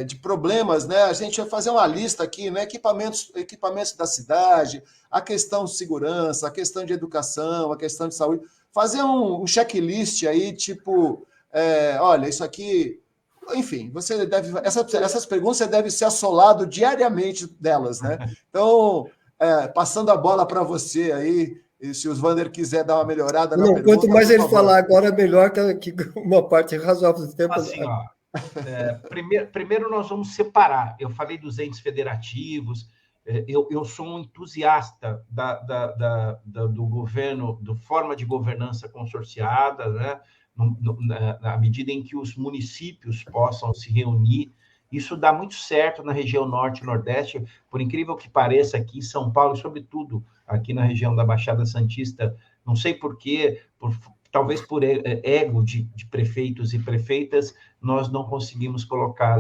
Speaker 2: de problemas, né? A gente vai fazer uma lista aqui, né? Equipamentos da cidade, a questão de segurança, a questão de educação, a questão de saúde, fazer um checklist aí, tipo, olha, isso aqui, enfim, você deve, essas perguntas você deve ser assolado diariamente delas, né? Então, passando a bola para você aí, e se o Wander quiser dar uma melhorada na pergunta.
Speaker 1: Quanto mais ele falar agora, melhor que uma parte razoável do tempo.
Speaker 3: Assim, ó, primeiro nós vamos separar. Eu falei dos entes federativos. Eu sou um entusiasta do governo, da forma de governança consorciada, né? Na medida em que os municípios possam se reunir. Isso dá muito certo na região norte e nordeste, por incrível que pareça, aqui em São Paulo, e sobretudo aqui na região da Baixada Santista, não sei por quê, talvez por ego de prefeitos e prefeitas, nós não conseguimos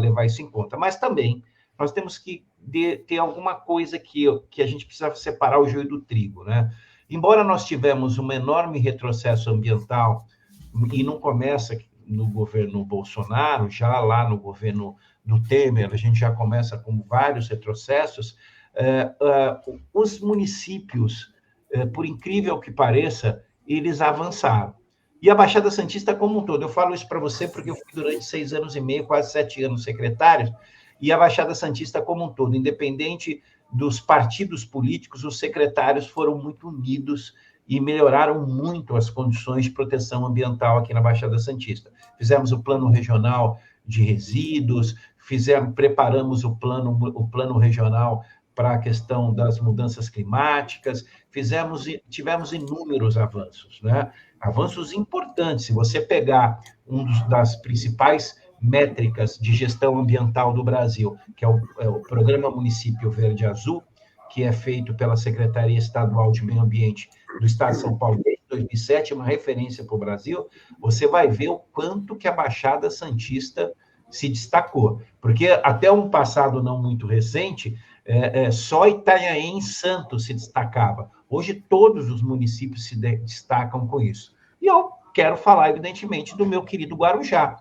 Speaker 3: levar isso em conta. Mas também nós temos que ter alguma coisa que a gente precisa separar o joio do trigo, né? Embora nós tivemos um enorme retrocesso ambiental, e não começa no governo Bolsonaro, já lá no governo do Temer, a gente já começa com vários retrocessos, os municípios, por incrível que pareça, eles avançaram. E a Baixada Santista como um todo, eu falo isso para você porque eu fui durante 6 anos e meio, quase 7 anos secretário, e a Baixada Santista como um todo, independente dos partidos políticos, os secretários foram muito unidos e melhoraram muito as condições de proteção ambiental aqui na Baixada Santista. Fizemos o plano regional de resíduos, preparamos o plano regional para a questão das mudanças climáticas, tivemos inúmeros avanços, né? Avanços importantes. Se você pegar das principais métricas de gestão ambiental do Brasil, que é o Programa Município Verde Azul, que é feito pela Secretaria Estadual de Meio Ambiente do Estado de São Paulo desde 2007, uma referência para o Brasil, você vai ver o quanto que a Baixada Santista se destacou. Porque até um passado não muito recente, só Itanhaém e Santos se destacava. Hoje todos os municípios se destacam com isso. E eu quero falar, evidentemente, do meu querido Guarujá.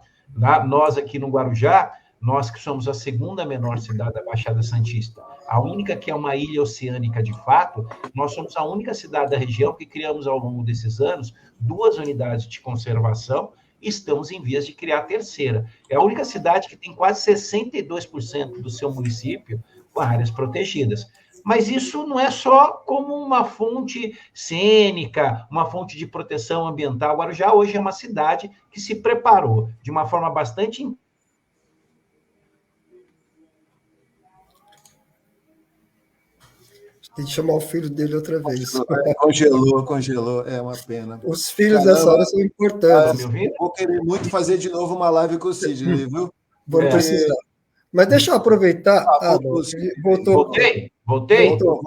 Speaker 3: Nós aqui no Guarujá, nós que somos a segunda menor cidade da Baixada Santista, a única que é uma ilha oceânica de fato, nós somos a única cidade da região que criamos ao longo desses anos 2 unidades de conservação e estamos em vias de criar a 3ª. É a única cidade que tem quase 62% do seu município com áreas protegidas. Mas isso não é só como uma fonte cênica, uma fonte de proteção ambiental. Guarujá hoje é uma cidade que se preparou de uma forma bastante...
Speaker 1: Tem que chamar o filho dele outra vez.
Speaker 2: Congelou, é uma pena.
Speaker 1: Os filhos dessa hora são importantes.
Speaker 2: Eu vou querer muito fazer de novo uma live com o Sidney, viu?
Speaker 1: Vamos precisar. Mas deixa eu aproveitar. Voltou.
Speaker 3: Voltei.
Speaker 2: Voltou.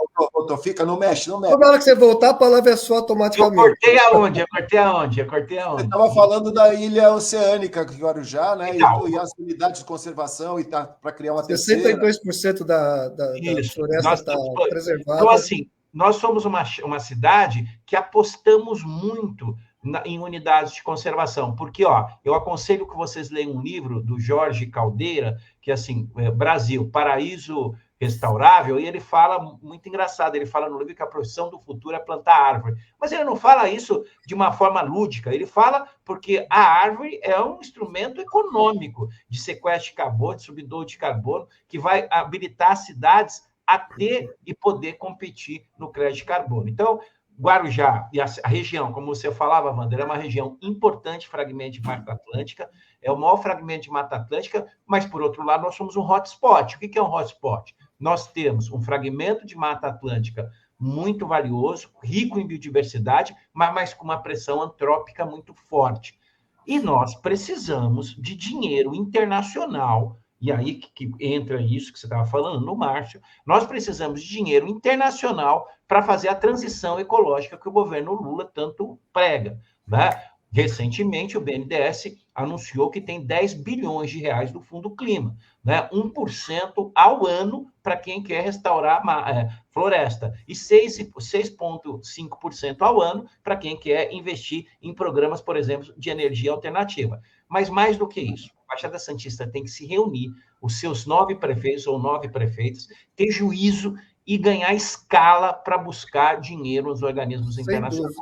Speaker 2: Fica, não mexe.
Speaker 1: Na hora que você voltar, a palavra é sua automaticamente.
Speaker 3: Eu cortei aonde?
Speaker 2: Você estava falando da ilha oceânica de Guarujá, né? Então, e as unidades de conservação, e tá para criar uma
Speaker 1: 62% da floresta está preservada.
Speaker 3: Então, assim, nós somos uma cidade que apostamos muito em unidades de conservação, porque, eu aconselho que vocês leiam um livro do Jorge Caldeira, que, assim, Brasil, Paraíso Restaurável, e ele fala, muito engraçado, ele fala no livro que a profissão do futuro é plantar árvore, mas ele não fala isso de uma forma lúdica, ele fala porque a árvore é um instrumento econômico de sequestro de carbono, de subidor de carbono, que vai habilitar as cidades a ter e poder competir no crédito de carbono. Então, Guarujá e a região, como você falava, Wander, é uma região importante, fragmento de Mata Atlântica, é o maior fragmento de Mata Atlântica, mas, por outro lado, nós somos um hotspot. O que é um hotspot? Nós temos um fragmento de Mata Atlântica muito valioso, rico em biodiversidade, mas com uma pressão antrópica muito forte. E nós precisamos de dinheiro internacional e aí que entra isso que você estava falando, no Márcio, nós precisamos de dinheiro internacional para fazer a transição ecológica que o governo Lula tanto prega, né? Recentemente, o BNDES anunciou que tem 10 bilhões de reais do Fundo Clima, né? 1% ao ano para quem quer restaurar floresta e 6,5% ao ano para quem quer investir em programas, por exemplo, de energia alternativa. Mas mais do que isso, a Baixada Santista tem que se reunir, os seus 9 prefeitos ou 9 prefeitos, ter juízo e ganhar escala para buscar dinheiro nos organismos internacionais,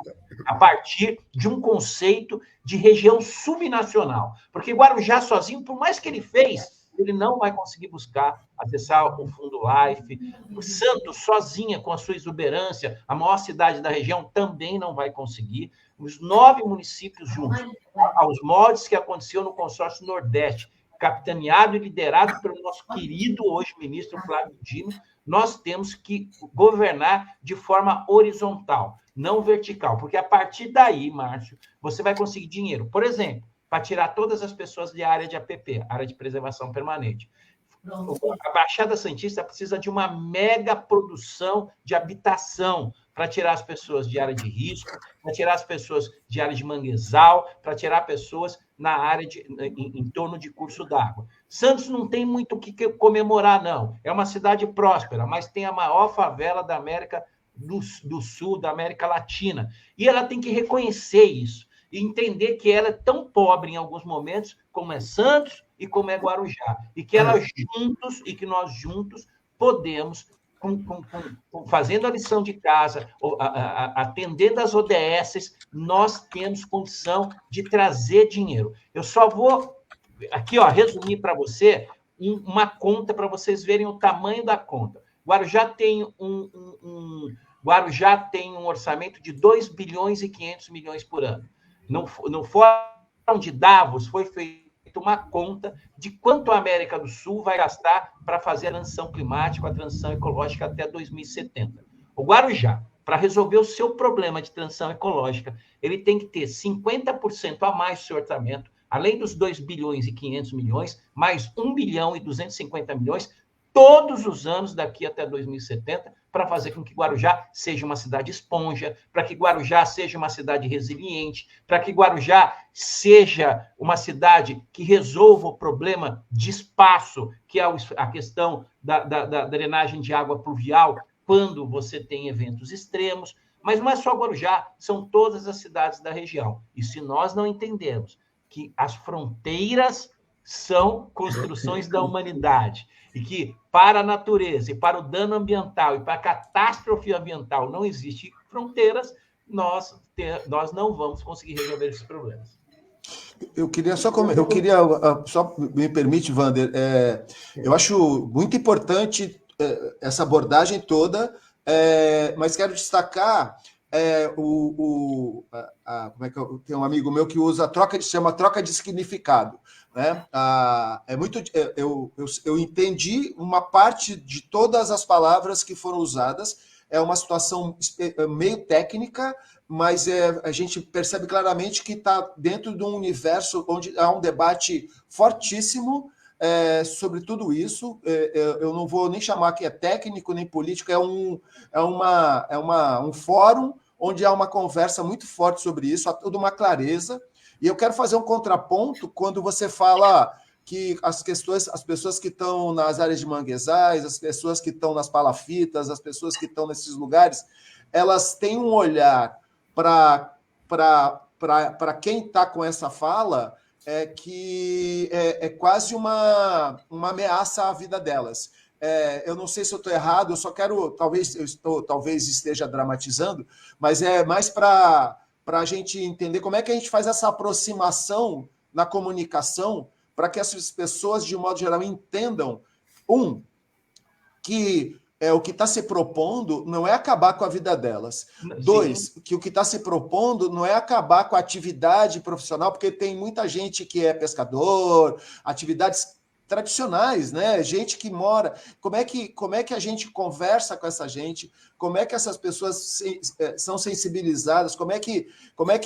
Speaker 3: a partir de um conceito de região subnacional. Porque Guarujá sozinho, por mais que ele fez, ele não vai conseguir buscar acessar o Fundo Life. O Santos, sozinha, com a sua exuberância, a maior cidade da região, também não vai conseguir. Os 9 municípios juntos, aos moldes que aconteceu no consórcio Nordeste, capitaneado e liderado pelo nosso querido hoje ministro Flávio Dino, nós temos que governar de forma horizontal, não vertical, porque a partir daí, Márcio, você vai conseguir dinheiro. Por exemplo, para tirar todas as pessoas de área de APP, área de preservação permanente. A Baixada Santista precisa de uma mega produção de habitação para tirar as pessoas de área de risco, para tirar as pessoas de área de manguezal, para tirar pessoas na área em torno de curso d'água. Santos não tem muito o que comemorar, não. É uma cidade próspera, mas tem a maior favela da América do Sul, da América Latina. E ela tem que reconhecer isso e entender que ela é tão pobre em alguns momentos como é Santos e como é Guarujá. E que elas juntos, e que nós juntos podemos, fazendo a lição de casa, atendendo as ODSs, nós temos condição de trazer dinheiro. Eu só vou, aqui, resumir para você uma conta para vocês verem o tamanho da conta. Guarujá tem Guarujá tem um orçamento de 2 bilhões e 500 milhões por ano. No Fórum de Davos foi feita uma conta de quanto a América do Sul vai gastar para fazer a transição climática, a transição ecológica até 2070. O Guarujá, para resolver o seu problema de transição ecológica, ele tem que ter 50% a mais do seu orçamento, além dos 2 bilhões e 500 milhões, mais 1 bilhão e 250 milhões, todos os anos daqui até 2070, para fazer com que Guarujá seja uma cidade esponja, para que Guarujá seja uma cidade resiliente, para que Guarujá seja uma cidade que resolva o problema de espaço, que é a questão da drenagem de água pluvial, quando você tem eventos extremos. Mas não é só Guarujá, são todas as cidades da região. E se nós não entendermos que as fronteiras são construções da humanidade, e que para a natureza, e para o dano ambiental, e para a catástrofe ambiental não existem fronteiras, nós não vamos conseguir resolver esses problemas.
Speaker 2: Eu queria só me permite, Wander, eu acho muito importante essa abordagem toda, mas quero destacar como é que tem um amigo meu que usa chama troca de significado, né? Eu entendi uma parte de todas as palavras que foram usadas. É uma situação meio técnica, mas a gente percebe claramente que está dentro de um universo onde há um debate fortíssimo sobre tudo isso. Eu não vou nem chamar que é técnico nem político, é um fórum onde há uma conversa muito forte sobre isso, há toda uma clareza. E eu quero fazer um contraponto quando você fala que as pessoas que estão nas áreas de manguezais, as pessoas que estão nas palafitas, as pessoas que estão nesses lugares, elas têm um olhar para quem está com essa fala que é quase uma ameaça à vida delas. Eu não sei se eu estou errado, eu só quero, talvez esteja dramatizando, mas é mais para a gente entender como é que a gente faz essa aproximação na comunicação para que essas pessoas, de modo geral, entendam, que o que está se propondo não é acabar com a vida delas. Sim. 2, que o que está se propondo não é acabar com a atividade profissional, porque tem muita gente que é pescador, atividades tradicionais, né? Gente que mora. Como é que a gente conversa com essa gente? Como é que essas pessoas são sensibilizadas? Como é que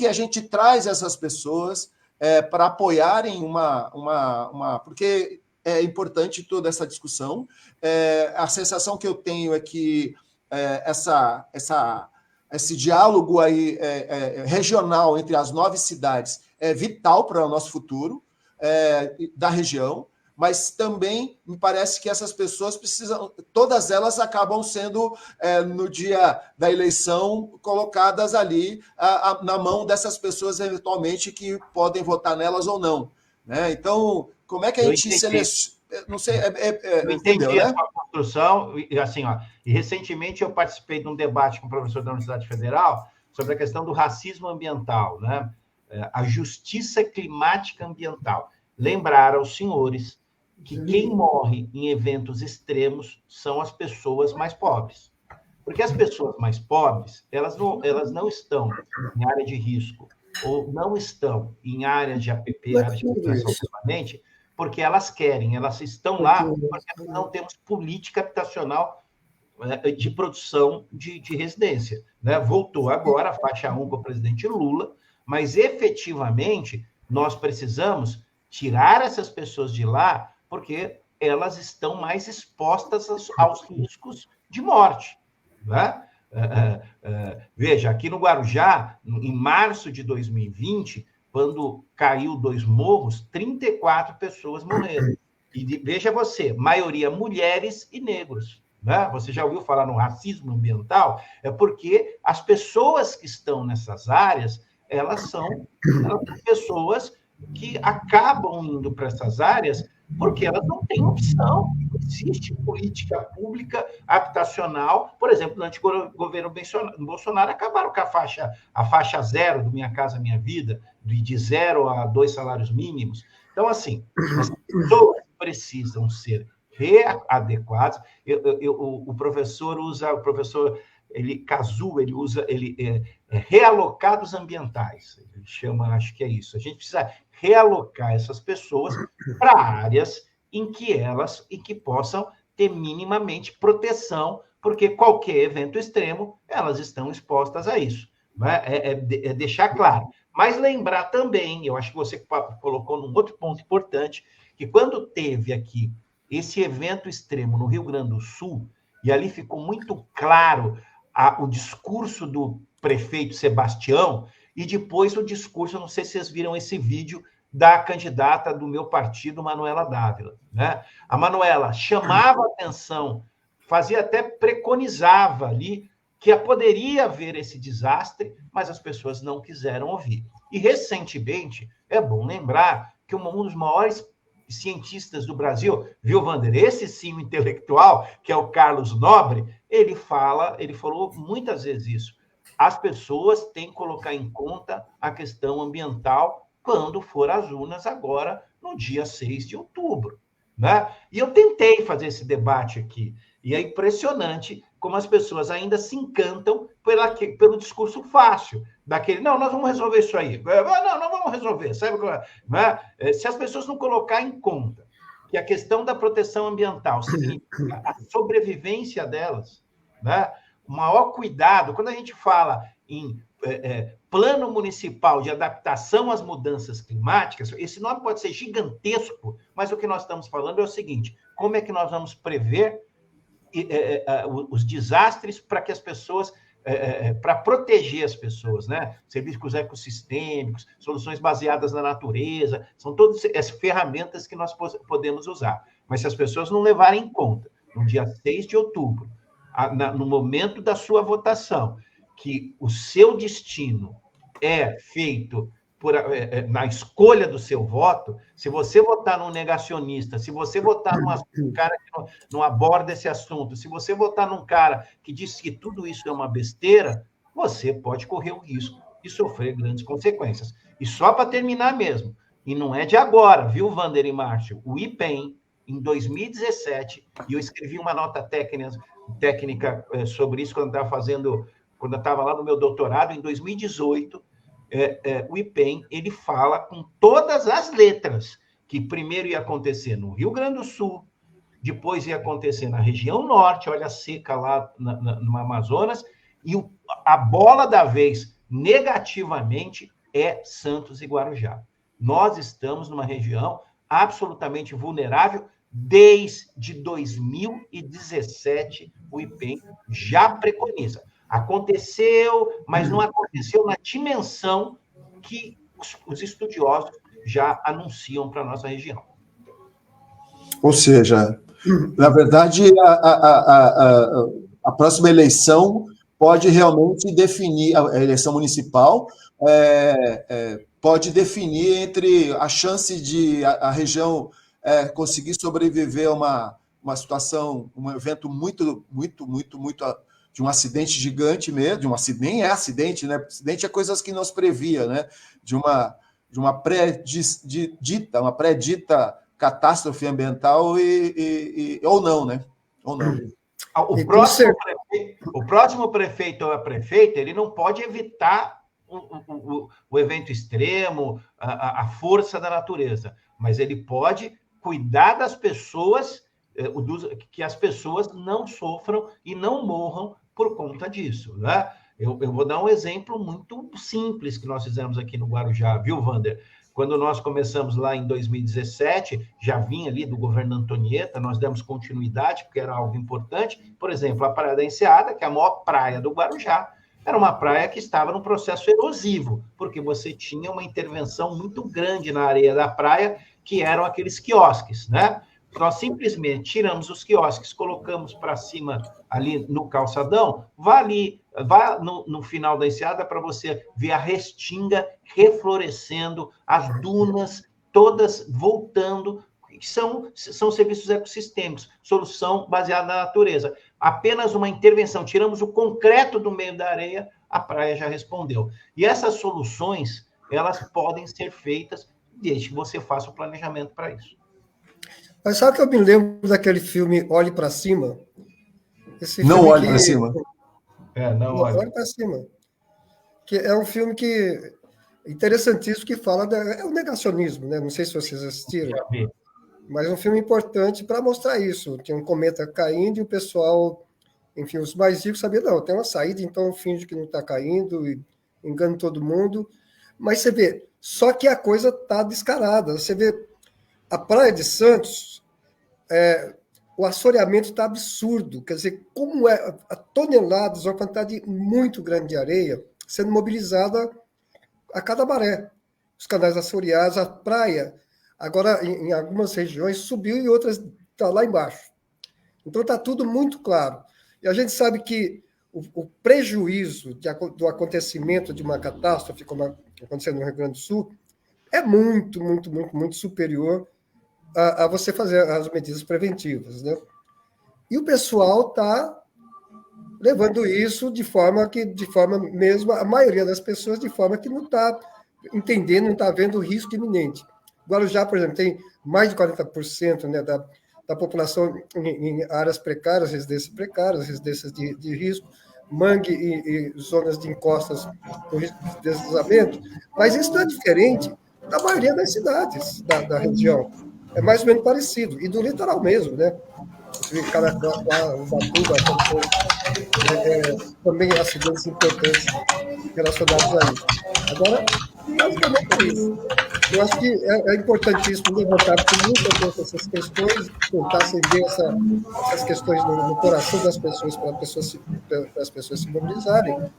Speaker 2: a gente traz essas pessoas para apoiarem porque é importante toda essa discussão. A sensação que eu tenho é que esse diálogo aí, regional entre as 9 cidades é vital para o nosso futuro da região, mas também me parece que essas pessoas precisam, todas elas acabam sendo, no dia da eleição, colocadas ali na mão dessas pessoas, eventualmente, que podem votar nelas ou não. Né? Então, como é que a gente seleciona? Não sei,
Speaker 3: eu entendi, entendeu, a sua construção, e assim, e recentemente eu participei de um debate com o professor da Universidade Federal sobre a questão do racismo ambiental, né? A justiça climática ambiental. Lembrar aos senhores que quem morre em eventos extremos são as pessoas mais pobres. Porque as pessoas mais pobres, elas não estão em área de risco, ou não estão em área de APP, área de população permanente, porque elas querem, elas estão lá porque nós não temos política habitacional de produção de residência. Né? Voltou agora a faixa 1 com o presidente Lula, mas efetivamente nós precisamos tirar essas pessoas de lá porque elas estão mais expostas aos riscos de morte. Né? Veja, aqui no Guarujá, em março de 2020, quando caiu 2 morros, 34 pessoas morreram. E veja você, maioria mulheres e negros. Né? Você já ouviu falar no racismo ambiental? É porque as pessoas que estão nessas áreas, elas são pessoas que acabam indo para essas áreas porque elas não têm opção. Não existe política pública habitacional. Por exemplo, no antigo governo Bolsonaro, acabaram com a faixa 0 do Minha Casa Minha Vida, de 0 a 2 salários mínimos. Então, assim, as pessoas precisam ser readequadas. O professor Cazu, ele usa realocados ambientais, ele chama, acho que é isso. A gente precisa realocar essas pessoas para áreas em que possam ter minimamente proteção, porque qualquer evento extremo, elas estão expostas a isso. Né? É deixar claro. Mas lembrar também, eu acho que você colocou num outro ponto importante, que quando teve aqui esse evento extremo no Rio Grande do Sul, e ali ficou muito claro o discurso do prefeito Sebastião, e depois o discurso, não sei se vocês viram esse vídeo, da candidata do meu partido, Manuela Dávila. Né? A Manuela chamava atenção, até preconizava ali que poderia haver esse desastre, mas as pessoas não quiseram ouvir. E, recentemente, é bom lembrar que um dos maiores cientistas do Brasil, viu, Wander? Esse sim, o intelectual, que é o Carlos Nobre, ele falou muitas vezes isso. As pessoas têm que colocar em conta a questão ambiental quando for às urnas agora, no dia 6 de outubro. Né? E eu tentei fazer esse debate aqui, e é impressionante como as pessoas ainda se encantam pelo discurso fácil, daquele, não, nós vamos resolver isso aí. Não vamos resolver. Sabe? Né? Se as pessoas não colocar em conta que a questão da proteção ambiental significa a sobrevivência delas, né? O maior cuidado, quando a gente fala em plano municipal de adaptação às mudanças climáticas, esse nome pode ser gigantesco, mas o que nós estamos falando é o seguinte, como é que nós vamos prever os desastres para que as pessoas, para proteger as pessoas, né? Serviços ecossistêmicos, soluções baseadas na natureza, são todas as ferramentas que nós podemos usar. Mas se as pessoas não levarem em conta, no dia 6 de outubro, no momento da sua votação, que o seu destino é feito na escolha do seu voto, se você votar num negacionista, se você votar num cara que não aborda esse assunto, se você votar num cara que diz que tudo isso é uma besteira, você pode correr o risco de sofrer grandes consequências. E só para terminar mesmo, e não é de agora, viu, Wander e Márcio? O IPEM, em 2017, e eu escrevi uma nota técnica sobre isso quando eu estava lá no meu doutorado, em 2018, o IPEM, ele fala com todas as letras, que primeiro ia acontecer no Rio Grande do Sul, depois ia acontecer na região norte, olha a seca lá no Amazonas, e a bola da vez, negativamente, é Santos e Guarujá. Nós estamos numa região absolutamente vulnerável. Desde 2017, o IPEM já preconiza. Aconteceu, mas não aconteceu na dimensão que os estudiosos já anunciam para a nossa região.
Speaker 2: Ou seja, na verdade, a próxima eleição pode realmente definir, a eleição municipal pode definir entre a chance de a região conseguir sobreviver a uma situação, um evento muito de um acidente gigante mesmo, nem é acidente, né? Acidente é coisas que não se previa, né? De uma pré-dita catástrofe ambiental ou não, né? Ou não.
Speaker 3: O próximo prefeito ou a prefeita, ele não pode evitar o evento extremo, a força da natureza, mas ele pode cuidar das pessoas, que as pessoas não sofram e não morram por conta disso, né? Eu vou dar um exemplo muito simples que nós fizemos aqui no Guarujá, viu, Wander? Quando nós começamos lá em 2017, já vinha ali do governo Antonieta, nós demos continuidade, porque era algo importante. Por exemplo, a Praia da Enseada, que é a maior praia do Guarujá, era uma praia que estava num processo erosivo, porque você tinha uma intervenção muito grande na areia da praia, que eram aqueles quiosques, né? Nós simplesmente tiramos os quiosques, colocamos para cima ali no calçadão, vá no final da enseada para você ver a restinga reflorescendo, as dunas todas voltando, que são serviços ecossistêmicos, solução baseada na natureza. Apenas uma intervenção, tiramos o concreto do meio da areia, a praia já respondeu. E essas soluções, elas podem ser feitas desde que você faça o planejamento para isso.
Speaker 1: Mas sabe que eu me lembro daquele filme Olhe para Cima?
Speaker 2: Não Olhe para Cima.
Speaker 1: Não Olhe para Cima. Que é um filme que interessantíssimo, que fala é o negacionismo, né? Não sei se vocês assistiram, mas é um filme importante para mostrar isso. Tinha um cometa caindo e o pessoal, enfim, os mais ricos sabiam, não, tem uma saída, então finge que não está caindo e engana todo mundo. Mas você vê, só que a coisa está descarada. Você vê a Praia de Santos, o assoreamento está absurdo. Quer dizer, como a toneladas, uma quantidade muito grande de areia sendo mobilizada a cada maré. Os canais assoreados, a praia, agora em algumas regiões subiu e outras está lá embaixo. Então está tudo muito claro. E a gente sabe que o prejuízo do acontecimento de uma catástrofe, como aconteceu no Rio Grande do Sul, é muito, muito, muito, muito superior a você fazer as medidas preventivas, né? E o pessoal está levando isso de forma mesmo, a maioria das pessoas, de forma que não está entendendo, não está vendo o risco iminente. Guarujá, por exemplo, tem mais de 40%, né, da população em áreas precárias, residências de risco, mangue e zonas de encostas com risco de deslizamento, mas isso não é diferente da maioria das cidades da região. É mais ou menos parecido. E do litoral mesmo, né? Caraguá, Ubatuba, também acidentes importantes relacionados a isso. Agora, basicamente é isso. Eu acho que é importantíssimo levantar com muita força essas questões, tentar acender essas questões no coração das pessoas, para as pessoas se mobilizarem.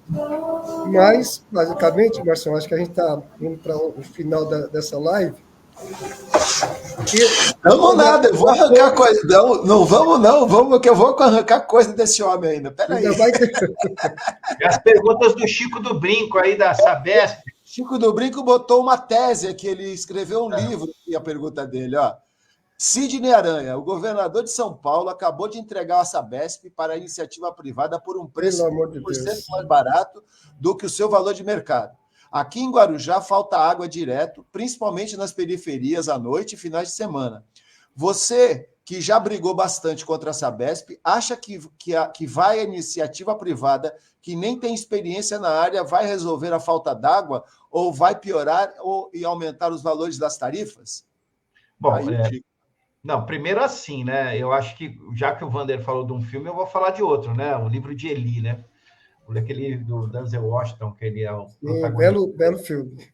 Speaker 1: Mas, basicamente, Marcelo, acho que a gente está indo para o final dessa live.
Speaker 2: Vamos nada, eu vou arrancar coisa. Não vamos que eu vou arrancar coisa desse homem ainda. Peraí.
Speaker 3: As perguntas do Chico do Brinco aí da Sabesp.
Speaker 2: Chico do Brinco botou uma tese aqui, ele escreveu um livro, e a pergunta dele, ó. Sidney Aranha, o governador de São Paulo acabou de entregar a Sabesp para a iniciativa privada por um preço 1% mais barato do que o seu valor de mercado. Aqui em Guarujá falta água direto, principalmente nas periferias à noite e finais de semana. Você, que já brigou bastante contra a Sabesp, acha que vai a iniciativa privada, que nem tem experiência na área, vai resolver a falta d'água ou vai piorar e aumentar os valores das tarifas?
Speaker 3: Bom, não, primeiro assim, né? Eu acho que, já que o Wander falou de um filme, eu vou falar de outro, né? O livro de Eli, né? Aquele do Denzel Washington, que ele é o
Speaker 1: protagonista. Belo filme.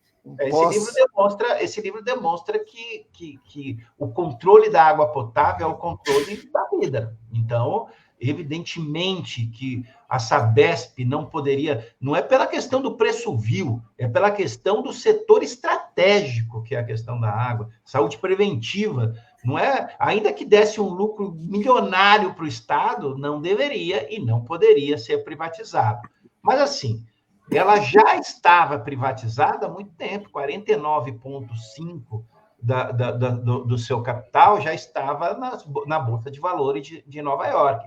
Speaker 3: Esse livro demonstra que o controle da água potável é o controle da vida. Então, evidentemente que a Sabesp não poderia, não é pela questão do preço vil, é pela questão do setor estratégico, que é a questão da água, saúde preventiva, não é? Ainda que desse um lucro milionário para o Estado, não deveria e não poderia ser privatizado. Mas, assim, ela já estava privatizada há muito tempo, 49,5% do seu capital já estava na Bolsa de Valores de Nova York.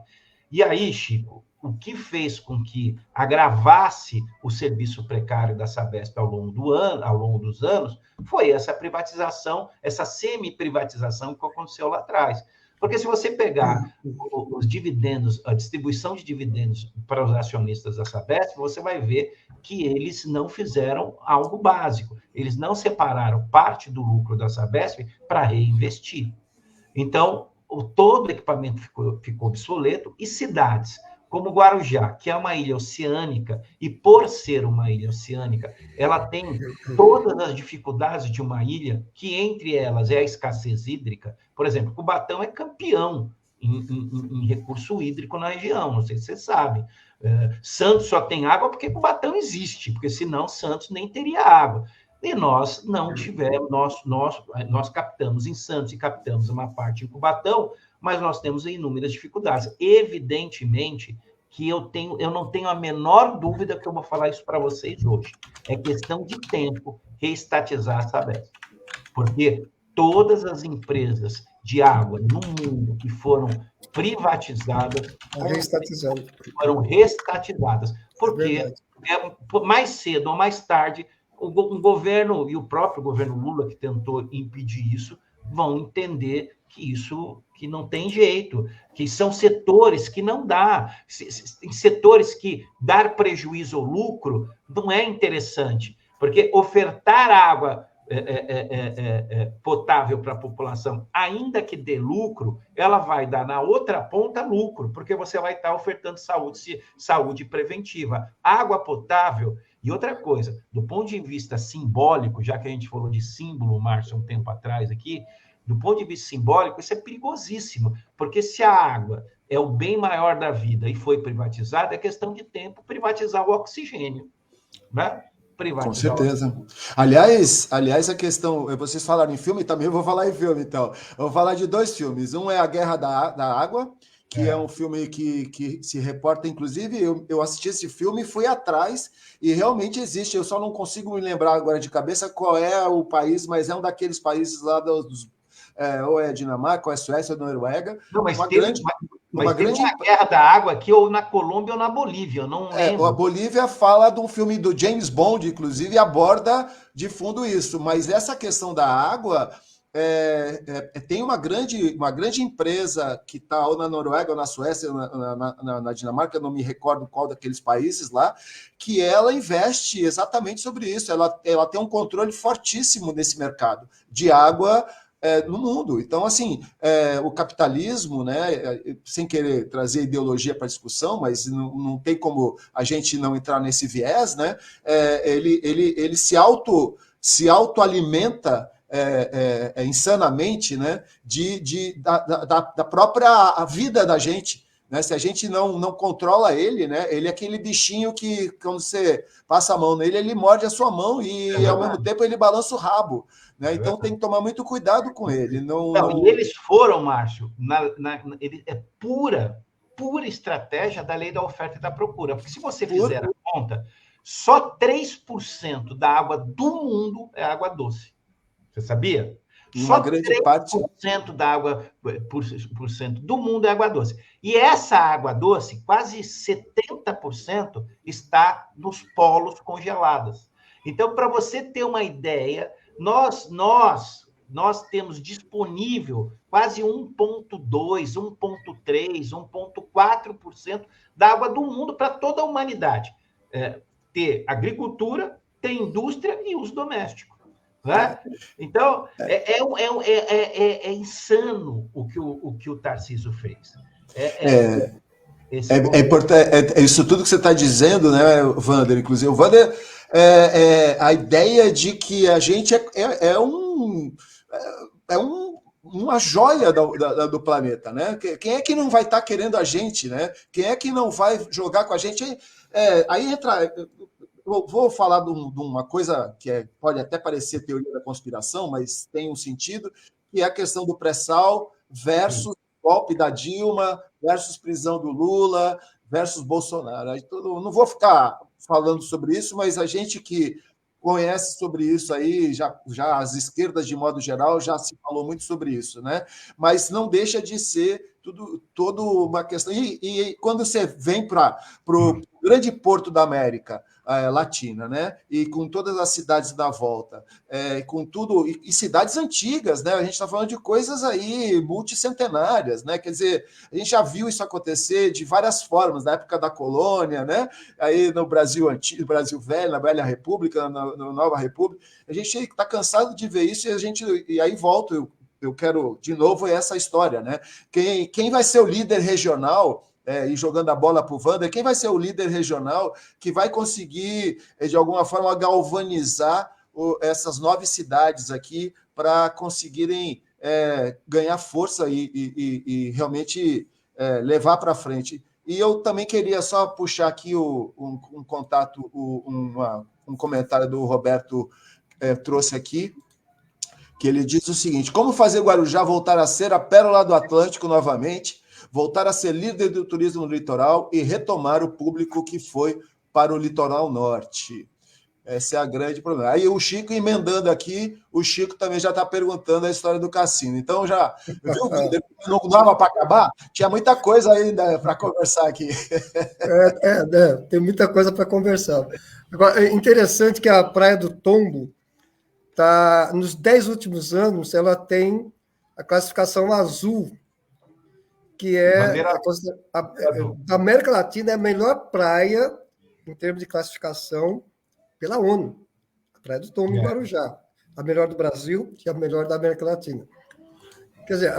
Speaker 3: E aí, Chico, o que fez com que agravasse o serviço precário da Sabesp ao longo dos anos, foi essa privatização, essa semi-privatização que aconteceu lá atrás. Porque se você pegar os dividendos, a distribuição de dividendos para os acionistas da Sabesp, você vai ver que eles não fizeram algo básico. Eles não separaram parte do lucro da Sabesp para reinvestir. Então, todo o equipamento ficou obsoleto e cidades como Guarujá, que é uma ilha oceânica, e por ser uma ilha oceânica, ela tem todas as dificuldades de uma ilha, que entre elas é a escassez hídrica. Por exemplo, Cubatão é campeão em recurso hídrico na região, não sei se vocês sabem. Santos só tem água porque Cubatão existe, porque senão Santos nem teria água. E nós não tivemos, nós captamos em Santos e captamos uma parte em Cubatão, mas nós temos inúmeras dificuldades. Evidentemente que eu não tenho a menor dúvida que eu vou falar isso para vocês hoje. É questão de tempo reestatizar a Sabesp. Porque todas as empresas de água no mundo que foram privatizadas foram reestatizadas. Porque mais cedo ou mais tarde, o governo e o próprio governo Lula, que tentou impedir isso, vão entender que não tem jeito, que são setores que não dá, setores que dar prejuízo ou lucro não é interessante, porque ofertar água potável para a população, ainda que dê lucro, ela vai dar na outra ponta lucro, porque você vai estar ofertando saúde preventiva. Água potável. E outra coisa, do ponto de vista simbólico, já que a gente falou de símbolo, Márcio, um tempo atrás aqui, do ponto de vista simbólico, isso é perigosíssimo, porque se a água é o bem maior da vida e foi privatizada, é questão de tempo privatizar o oxigênio, né?
Speaker 2: Com certeza. Aliás, a questão, vocês falaram em filme, também eu vou falar em filme, então. Eu vou falar de 2 filmes. Um é A Guerra da Água, que é um filme que se reporta, inclusive, eu assisti esse filme e fui atrás, e realmente existe, eu só não consigo me lembrar agora de cabeça qual é o país, mas é um daqueles países lá ou é Dinamarca, ou é Suécia, ou Noruega.
Speaker 3: Não, mas teve uma Guerra da Água aqui, ou na Colômbia, ou na Bolívia, eu não lembro.
Speaker 2: A Bolívia fala de um filme do James Bond, inclusive, aborda de fundo isso, mas essa questão da água... tem uma grande empresa que está ou na Noruega ou na Suécia, na Dinamarca, eu não me recordo qual daqueles países lá, que ela investe exatamente sobre isso. Ela tem um controle fortíssimo nesse mercado de água no mundo. Então, assim, o capitalismo, né, sem querer trazer ideologia para a discussão, mas não tem como a gente não entrar nesse viés, né, ele se autoalimenta insanamente, né, da própria vida da gente, né? Se a gente não controla ele, né, ele é aquele bichinho que, quando você passa a mão nele, ele morde a sua mão e, ao mesmo tempo, ele balança o rabo, né? Então, tem que tomar muito cuidado com ele.
Speaker 3: E eles foram, Márcio, é pura estratégia da lei da oferta e da procura, porque se você fizer a conta, só 3% da água do mundo é água doce. Você sabia? Só 3% da água por cento do mundo é água doce. E essa água doce, quase 70% está nos polos congelados. Então, para você ter uma ideia, nós temos disponível quase 1,2%, 1,3%, 1,4% da água do mundo para toda a humanidade. Ter agricultura, ter indústria e uso doméstico. Né? Então, é insano o que o Tarcísio fez.
Speaker 2: Importante, isso tudo que você está dizendo, né, Wander? Inclusive, o Wander a ideia de que a gente uma joia do planeta, né? Quem é que não vai estar querendo a gente, né? Quem é que não vai jogar com a gente? Aí entra... Eu vou falar de uma coisa que pode até parecer teoria da conspiração, mas tem um sentido, que é a questão do pré-sal versus golpe da Dilma, versus prisão do Lula, versus Bolsonaro. Não vou ficar falando sobre isso, mas a gente que conhece sobre isso aí, já as esquerdas, de modo geral, já se falou muito sobre isso, né? Mas não deixa de ser tudo uma questão. E quando você vem para o grande porto da América Latina, né? E com todas as cidades da volta, com tudo, e cidades antigas, né? A gente está falando de coisas aí multicentenárias, né? Quer dizer, a gente já viu isso acontecer de várias formas, na época da colônia, né? Aí no Brasil antigo, Brasil velho, na Velha República, na Nova República, a gente está cansado de ver isso e aí volto. Eu quero, de novo, essa história, né? Quem vai ser o líder regional, e jogando a bola para o Wander, quem vai ser o líder regional que vai conseguir, de alguma forma, galvanizar essas 9 cidades aqui para conseguirem ganhar força e realmente levar para frente? E eu também queria só puxar aqui um contato, um comentário do Roberto trouxe aqui, que ele diz o seguinte: como fazer Guarujá voltar a ser a pérola do Atlântico novamente, voltar a ser líder do turismo no litoral e retomar o público que foi para o litoral norte? Esse é a grande problema. Aí o Chico emendando aqui, o Chico também já está perguntando a história do cassino. Então já viu, não dava para acabar? Tinha muita coisa ainda para conversar aqui.
Speaker 1: Tem muita coisa para conversar. Agora, é interessante que a Praia do Tombo, nos 10 últimos anos, ela tem a classificação azul, que da América Latina, é a melhor praia, em termos de classificação, pela ONU. A Praia do Tombo, em Guarujá. A melhor do Brasil e a melhor da América Latina. Quer dizer,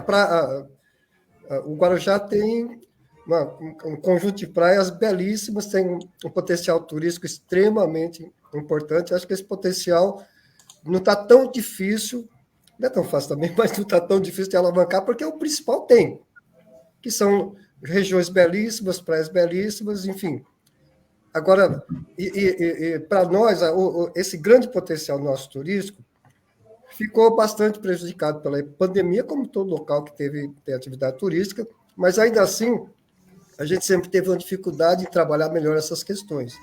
Speaker 1: o Guarujá tem um conjunto de praias belíssimas, tem um potencial turístico extremamente importante. Acho que esse potencial não está tão difícil, não é tão fácil também, mas não está tão difícil de alavancar, porque o principal tem, que são regiões belíssimas, praias belíssimas, enfim. Agora, para nós, esse grande potencial nosso turístico ficou bastante prejudicado pela pandemia, como todo local que tem atividade turística, mas ainda assim, a gente sempre teve uma dificuldade em trabalhar melhor essas questões.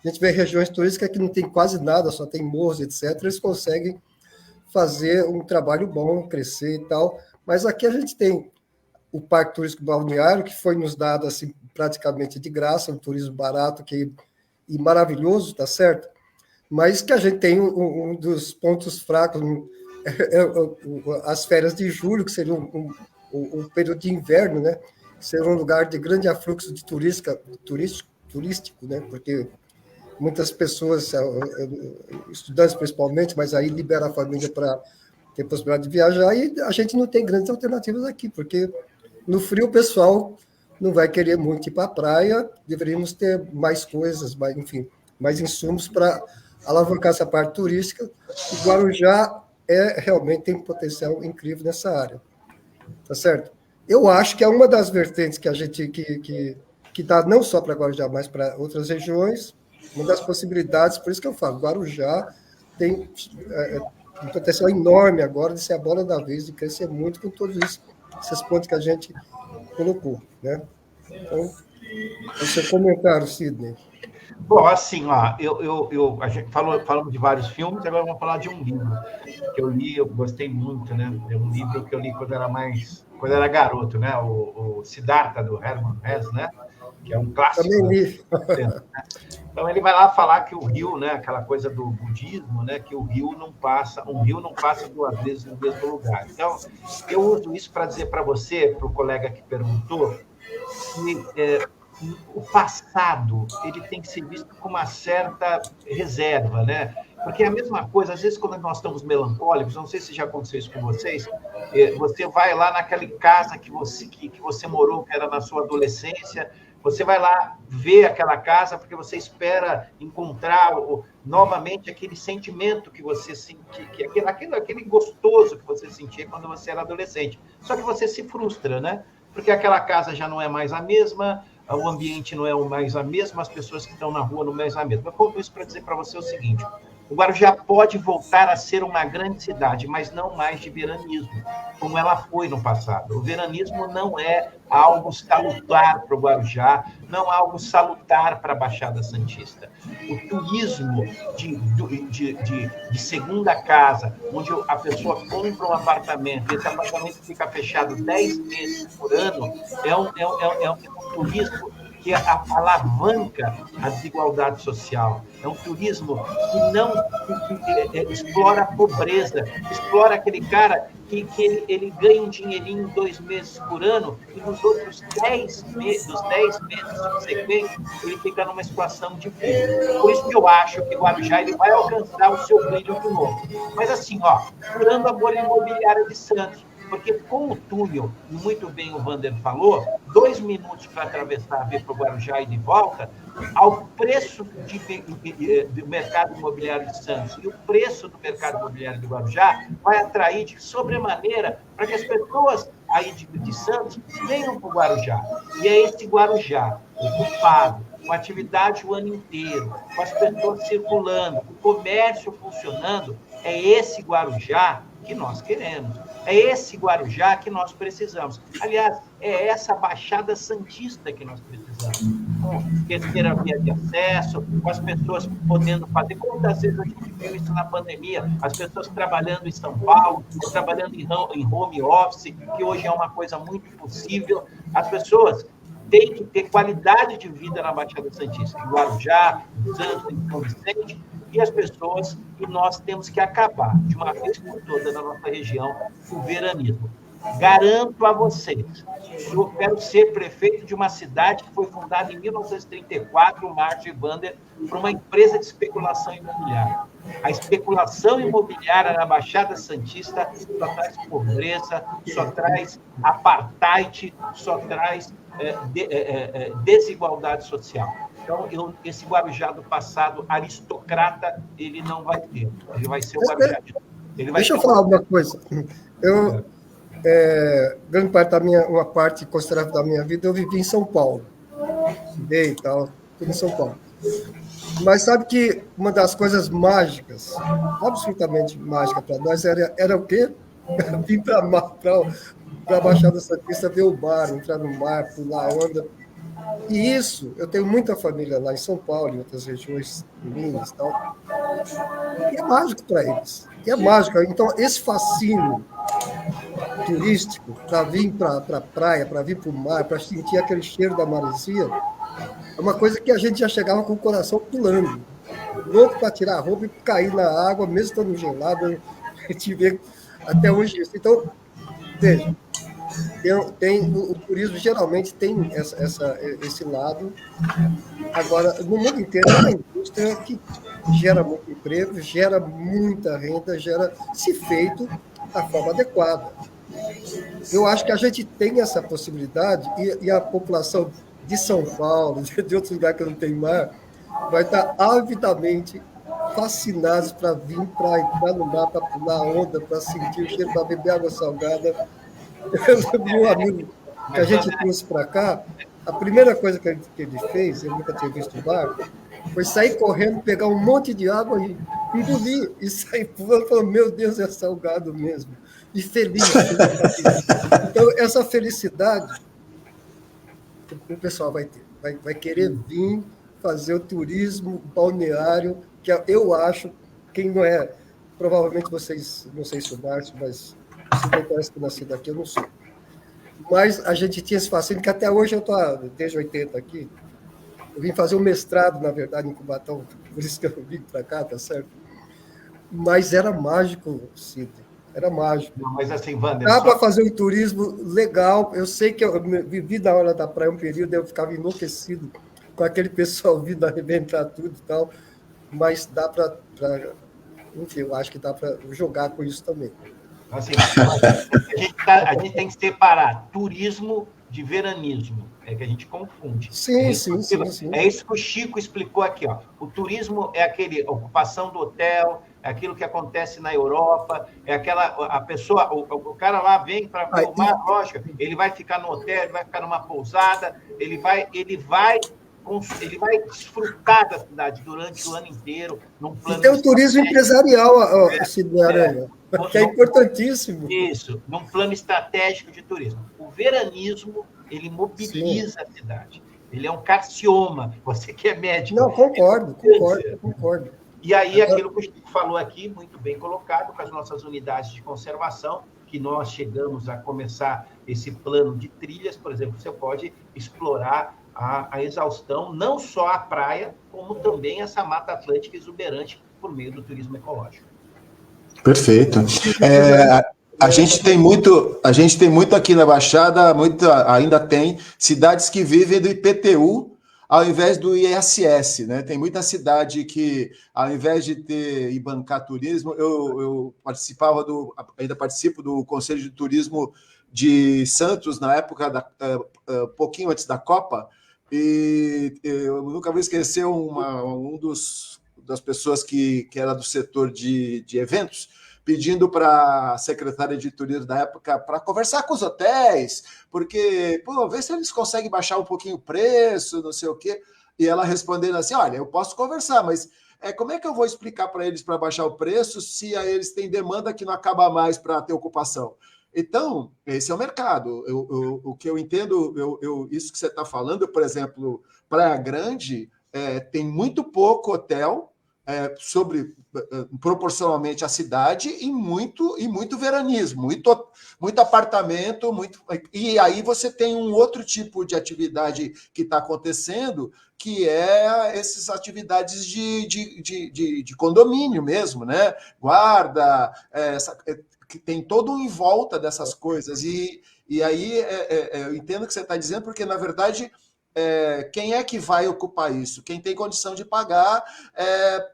Speaker 1: A gente vê regiões turísticas que não tem quase nada, só tem morros, etc. Eles conseguem fazer um trabalho bom, crescer e tal. Mas aqui a gente tem o Parque Turístico Balneário, que foi nos dado assim, praticamente de graça, um turismo barato e maravilhoso, tá certo? Mas que a gente tem um dos pontos fracos, as férias de julho, que seria um período de inverno, né? Seria um lugar de grande afluxo de turístico, né? Porque muitas pessoas, estudantes principalmente, mas aí libera a família para ter possibilidade de viajar, e a gente não tem grandes alternativas aqui, porque no frio o pessoal não vai querer muito ir para a praia, deveríamos ter mais coisas, mais insumos para alavancar essa parte turística. O Guarujá realmente tem um potencial incrível nessa área, tá certo? Eu acho que é uma das vertentes que a gente que dá não só para Guarujá, mas para outras regiões, uma das possibilidades, por isso que eu falo, Guarujá tem um potencial enorme agora de ser a bola da vez, de crescer muito com todos esses pontos que a gente colocou, né? Então, esse é o comentário, Sidney.
Speaker 3: Bom, assim, a gente falamos de vários filmes, agora vamos falar de um livro que eu li, eu gostei muito, né? É um livro que eu li quando era garoto, né? O Siddhartha, do Hermann Hesse, né? Que é um clássico.
Speaker 1: Também li.
Speaker 3: Então ele vai lá falar que o rio, né? Aquela coisa do budismo, né? Que um rio não passa 2 vezes no mesmo lugar. Então eu uso isso para dizer para você, para o colega que perguntou, que o passado ele tem que ser visto com uma certa reserva, né? Porque é a mesma coisa, às vezes, quando nós estamos melancólicos, não sei se já aconteceu isso com vocês, você vai lá naquela casa que você morou, que era na sua adolescência, Você vai lá ver aquela casa porque você espera encontrar novamente aquele sentimento que você sentia, aquele gostoso que você sentia quando você era adolescente. Só que você se frustra, né? Porque aquela casa já não é mais a mesma, o ambiente não é mais a mesma, as pessoas que estão na rua não é mais a mesma. Eu conto isso para dizer para você o seguinte: o Guarujá pode voltar a ser uma grande cidade, mas não mais de veranismo, como ela foi no passado. O veranismo não é algo salutar para o Guarujá, não é algo salutar para a Baixada Santista. O turismo de segunda casa, onde a pessoa compra um apartamento, e esse apartamento fica fechado 10 meses por ano, é um turismo que alavanca a desigualdade social. É um turismo que não explora a pobreza, explora aquele cara que ele ganha um dinheirinho 2 meses por ano e nos outros 10 meses subsequentes, ele fica numa situação difícil. Por isso que eu acho que o Guarujá ele vai alcançar o seu brilho de novo. Mas assim, furando a bolha imobiliária de Santos, porque com o túnel, e muito bem o Wander falou, 2 minutos para atravessar, vir para o Guarujá e de volta, ao preço do mercado imobiliário de Santos e o preço do mercado imobiliário do Guarujá vai atrair de sobremaneira para que as pessoas aí de Santos venham para o Guarujá. E é esse Guarujá ocupado, com atividade o ano inteiro, com as pessoas circulando, o comércio funcionando, é esse Guarujá que nós queremos. É esse Guarujá que nós precisamos. Aliás, é essa Baixada Santista que nós precisamos. Com terceira via de acesso, com as pessoas podendo fazer. Quantas vezes a gente viu isso na pandemia? As pessoas trabalhando em São Paulo, trabalhando em home office, que hoje é uma coisa muito possível. As pessoas têm que ter qualidade de vida na Baixada Santista, em Guarujá, em Santos, em São Vicente, e as pessoas, e nós temos que acabar, de uma vez por todas, na nossa região, o veranismo. Garanto a vocês, eu quero ser prefeito de uma cidade que foi fundada em 1934, o Márcio Wander, por uma empresa de especulação imobiliária. A especulação imobiliária na Baixada Santista só traz pobreza, só traz apartheid, só traz desigualdade social. Então, esse Guarujá do passado aristocrata, ele não vai ter. Ele vai ser o Guarujá.
Speaker 1: Deixa eu falar uma coisa. Grande parte uma parte considerável da minha vida, eu vivi em São Paulo. Estudei e tal, tudo em São Paulo. Mas sabe que uma das coisas mágicas, absolutamente mágica para nós, era o quê? Vir para a Baixada Santista, ver o mar, entrar no mar, pular onda. E isso, eu tenho muita família lá em São Paulo, em outras regiões, em Minas e tal. E é mágico para eles. E é mágico. Então, esse fascínio turístico para vir para a praia, para vir para o mar, para sentir aquele cheiro da maresia, é uma coisa que a gente já chegava com o coração pulando. Louco para tirar a roupa e cair na água, mesmo estando gelado, a gente vê até hoje isso. Então, veja, o turismo geralmente tem esse lado. Agora, no mundo inteiro, é uma indústria que gera muito emprego, gera muita renda, se feito da forma adequada. Eu acho que a gente tem essa possibilidade e a população de São Paulo, de outros lugares que não tem mar, vai estar avidamente fascinados para vir, para entrar no mar, para pular onda, para sentir o cheiro, para beber água salgada. Meu amigo que a gente trouxe para cá, a primeira coisa que ele fez, ele nunca tinha visto o barco, foi sair correndo, pegar um monte de água e engolir, e sair pulando, e falar, meu Deus, é salgado mesmo. E feliz. Então, essa felicidade o pessoal vai ter. Vai querer vir fazer o turismo balneário, que eu acho, quem não é, provavelmente vocês, não sei se o Márcio, mas se não conhece que nasci daqui, eu não sei. Mas a gente tinha esse fascínio, que até hoje eu estou desde 80 aqui. Eu vim fazer um mestrado, na verdade, em Cubatão, por isso que eu vim para cá, tá certo? Mas era mágico, Cid. Era mágico.
Speaker 3: Não, mas assim, Wander...
Speaker 1: Dá para fazer um turismo legal. Eu sei que eu vivi na hora da praia um período, eu ficava enlouquecido com aquele pessoal vindo arrebentar tudo e tal, mas dá para... Enfim, eu acho que dá para jogar com isso também.
Speaker 3: Assim, a gente tem que separar turismo de veranismo. É que a gente confunde.
Speaker 1: Sim,
Speaker 3: É
Speaker 1: sim, sim, sim.
Speaker 3: É isso que o Chico explicou aqui, ó. O turismo é aquele ocupação do hotel, é aquilo que acontece na Europa, é aquela a pessoa, o cara lá vem para ver o mar, lógico, ele vai ficar no hotel, ele vai ficar numa pousada, ele vai desfrutar da cidade durante o ano inteiro, num plano.
Speaker 1: E tem o turismo empresarial, Sidney Aranha, que é importantíssimo.
Speaker 3: Isso, num plano estratégico de turismo. O veranismo, ele mobiliza a cidade. Ele é um carcioma. Você que é médico.
Speaker 1: Não, concordo.
Speaker 3: E aí, aquilo que o Chico falou aqui, muito bem colocado, com as nossas unidades de conservação, que nós chegamos a começar esse plano de trilhas, por exemplo, você pode explorar a exaustão, não só a praia, como também essa Mata Atlântica exuberante por meio do turismo ecológico.
Speaker 2: Perfeito. A gente tem muito aqui na Baixada, ainda tem cidades que vivem do IPTU ao invés do ISS, né? Tem muita cidade que, ao invés de ter e bancar turismo, eu ainda participo do Conselho de Turismo de Santos, na época, pouquinho antes da Copa, e eu nunca vou esquecer das pessoas que era do setor de eventos, pedindo para a secretária de turismo da época para conversar com os hotéis, porque, ver se eles conseguem baixar um pouquinho o preço, não sei o quê. E ela respondendo assim, olha, eu posso conversar, mas como é que eu vou explicar para eles para baixar o preço se eles têm demanda que não acaba mais para ter ocupação? Então, esse é o mercado. O que eu entendo, isso que você está falando, por exemplo, Praia Grande, tem muito pouco hotel, proporcionalmente à cidade, e muito veranismo, muito apartamento, e aí você tem um outro tipo de atividade que está acontecendo, que é essas atividades de condomínio mesmo, né? Guarda, que tem todo um em volta dessas coisas, e aí eu entendo o que você está dizendo, porque, na verdade, quem é que vai ocupar isso? Quem tem condição de pagar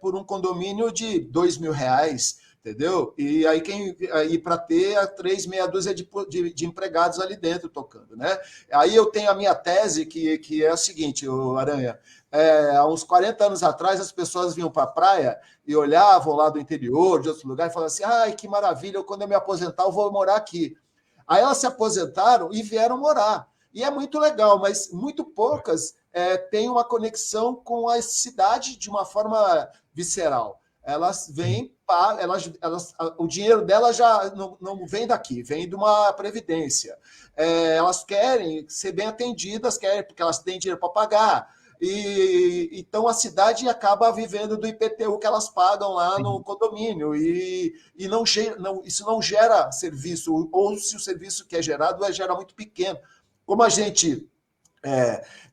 Speaker 2: por um condomínio de R$2.000, entendeu? E aí para ter 3, meia dúzia de empregados ali dentro tocando, né? Aí eu tenho a minha tese, que é a seguinte, Aranha, há uns 40 anos atrás as pessoas vinham para a praia e olhavam lá do interior, de outro lugar, e falavam assim, ai, que maravilha, quando eu me aposentar eu vou morar aqui. Aí elas se aposentaram e vieram morar. E é muito legal, mas muito poucas têm uma conexão com a cidade de uma forma visceral. Elas vêm, o dinheiro delas já não vem daqui, vem de uma previdência. Elas querem ser bem atendidas, porque elas têm dinheiro para pagar. E então a cidade acaba vivendo do IPTU que elas pagam lá no condomínio, e isso não gera serviço, ou se o serviço que é gerado gera muito pequeno. Como a gente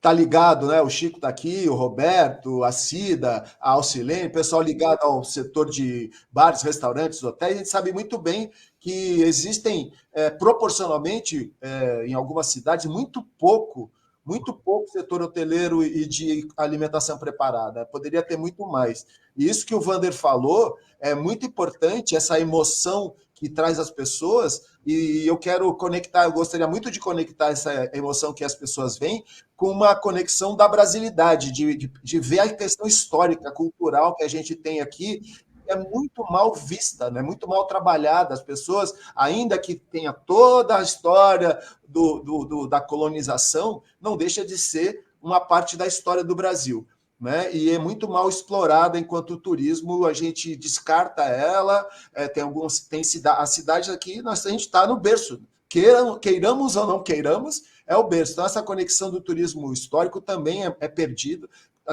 Speaker 2: tá ligado, né? O Chico está aqui, o Roberto, a Cida, a Alcilene, o pessoal ligado ao setor de bares, restaurantes, hotéis, a gente sabe muito bem que existem proporcionalmente em algumas cidades muito pouco setor hoteleiro e de alimentação preparada. Poderia ter muito mais. E isso que o Wander falou é muito importante, essa emoção que traz as pessoas, e eu gostaria muito de conectar essa emoção que as pessoas veem com uma conexão da brasilidade, de ver a questão histórica, cultural que a gente tem aqui, é muito mal vista, né? Muito mal trabalhada. As pessoas, ainda que tenha toda a história da colonização, não deixa de ser uma parte da história do Brasil, né? E é muito mal explorada enquanto turismo, a gente descarta ela. As cidades aqui, a gente está no berço, queiramos ou não queiramos, é o berço. Então, essa conexão do turismo histórico também é perdida.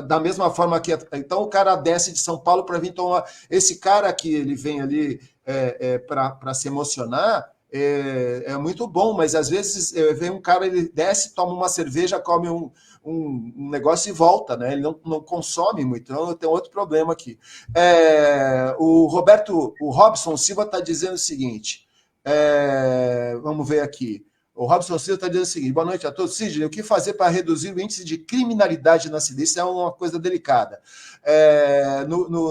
Speaker 2: Da mesma forma que... Então, o cara desce de São Paulo para vir tomar... Esse cara que ele vem ali para se emocionar, é muito bom, mas às vezes vem um cara, ele desce, toma uma cerveja, come um negócio e volta, né? Ele não consome muito, então tem outro problema aqui. O Robson Silva está dizendo o seguinte, vamos ver aqui. O Robson Silva está dizendo o seguinte, boa noite a todos. Sidney, o que fazer para reduzir o índice de criminalidade na cidade? Isso é uma coisa delicada.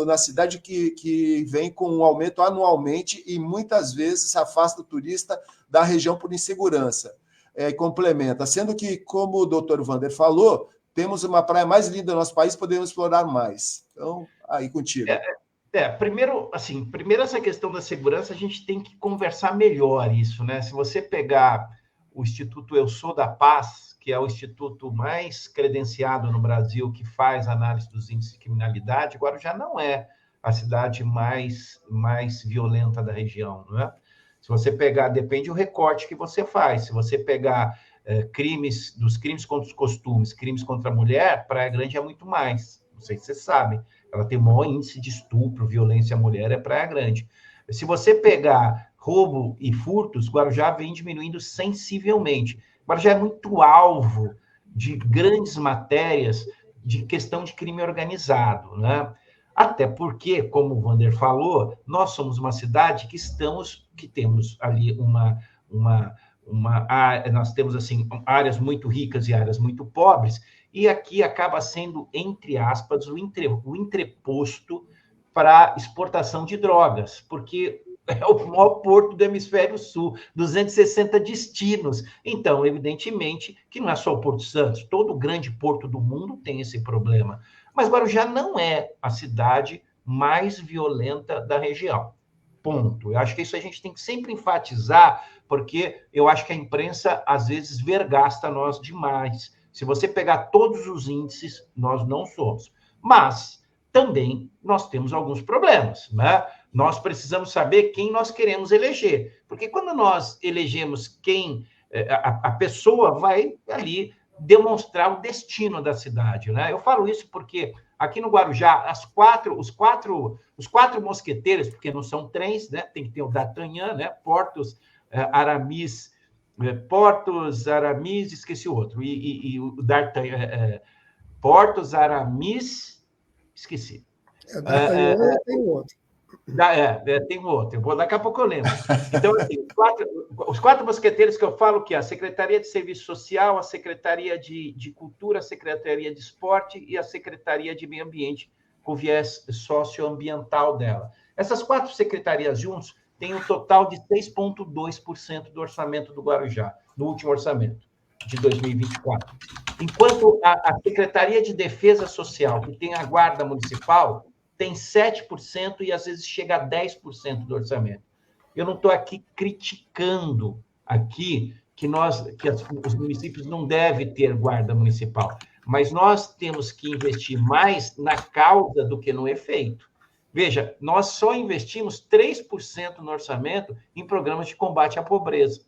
Speaker 2: Na cidade que vem com um aumento anualmente e muitas vezes afasta o turista da região por insegurança. complementa. Sendo que, como o doutor Wander falou, temos uma praia mais linda do nosso país, podemos explorar mais. Então, aí contigo.
Speaker 3: Primeiro essa questão da segurança, a gente tem que conversar melhor isso, né? Se você pegar o Instituto Eu Sou da Paz, que é o instituto mais credenciado no Brasil, que faz análise dos índices de criminalidade, Guarujá não é a cidade mais violenta da região, não é? Se você pegar, depende do recorte que você faz. Se você pegar crimes contra os costumes, crimes contra a mulher, Praia Grande é muito mais. Não sei se vocês sabem. Ela tem o maior índice de estupro, violência à mulher, é Praia Grande. Se você pegar roubo e furtos, Guarujá vem diminuindo sensivelmente. Guarujá é muito alvo de grandes matérias de questão de crime organizado, né? Até porque, como o Wander falou, nós somos uma cidade que temos ali nós temos assim áreas muito ricas e áreas muito pobres, e aqui acaba sendo, entre aspas, o entreposto para exportação de drogas, porque é o maior porto do hemisfério sul, 260 destinos. Então, evidentemente, que não é só o Porto Santos, todo grande porto do mundo tem esse problema. Mas Guarujá não é a cidade mais violenta da região. Ponto. Eu acho que isso a gente tem que sempre enfatizar, porque eu acho que a imprensa, às vezes, vergasta nós demais. Se você pegar todos os índices, nós não somos. Mas também nós temos alguns problemas, né? Nós precisamos saber quem nós queremos eleger. Porque quando nós elegemos quem... A pessoa vai ali demonstrar o destino da cidade, né? Eu falo isso porque aqui no Guarujá, os quatro mosqueteiros, porque não são três, né? Tem que ter o D'Artagnan, né? Portos, Aramis, esqueci o outro, e o D'Artagnan, Portos, Aramis, esqueci.
Speaker 1: D'Artagnan tem outro.
Speaker 3: Tem outro. Daqui a pouco eu lembro. Então, assim, os quatro mosqueteiros que eu falo, que é a Secretaria de Serviço Social, a Secretaria de Cultura, a Secretaria de Esporte e a Secretaria de Meio Ambiente, com viés socioambiental dela. Essas quatro secretarias juntos têm um total de 6,2% do orçamento do Guarujá, no último orçamento de 2024. Enquanto a Secretaria de Defesa Social, que tem a Guarda Municipal, tem 7% e às vezes chega a 10% do orçamento. Eu não estou aqui criticando que os municípios não devem ter guarda municipal, mas nós temos que investir mais na causa do que no efeito. Veja, nós só investimos 3% no orçamento em programas de combate à pobreza,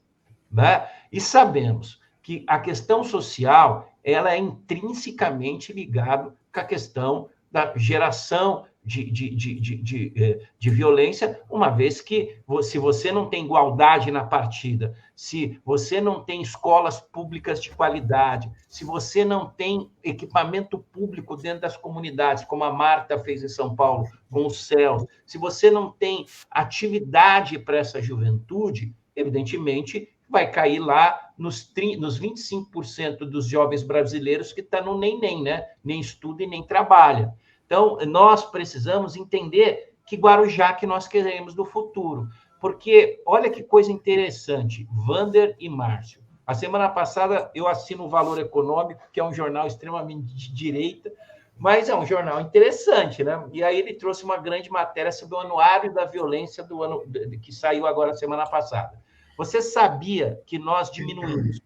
Speaker 3: né? E sabemos que a questão social ela é intrinsecamente ligada com a questão da geração de violência, uma vez que, se você não tem igualdade na partida, se você não tem escolas públicas de qualidade, se você não tem equipamento público dentro das comunidades, como a Marta fez em São Paulo, com o CEL, se você não tem atividade para essa juventude, evidentemente, vai cair lá nos 25% dos jovens brasileiros que estão no nem, né? Nem estuda e nem trabalha. Então, nós precisamos entender que Guarujá que nós queremos do futuro. Porque, olha que coisa interessante, Wander e Márcio. A semana passada, eu assino o Valor Econômico, que é um jornal extremamente de direita, mas é um jornal interessante, né? E aí ele trouxe uma grande matéria sobre o Anuário da Violência do ano que saiu agora semana passada. Você sabia que nós diminuímos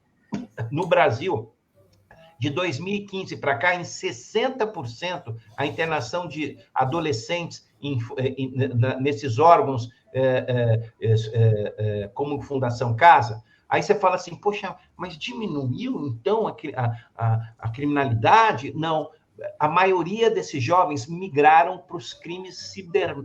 Speaker 3: no Brasil, de 2015 para cá, em 60% a internação de adolescentes nesses órgãos como Fundação Casa? Aí você fala assim, poxa, mas diminuiu, então, a criminalidade? Não, a maioria desses jovens migraram para os crimes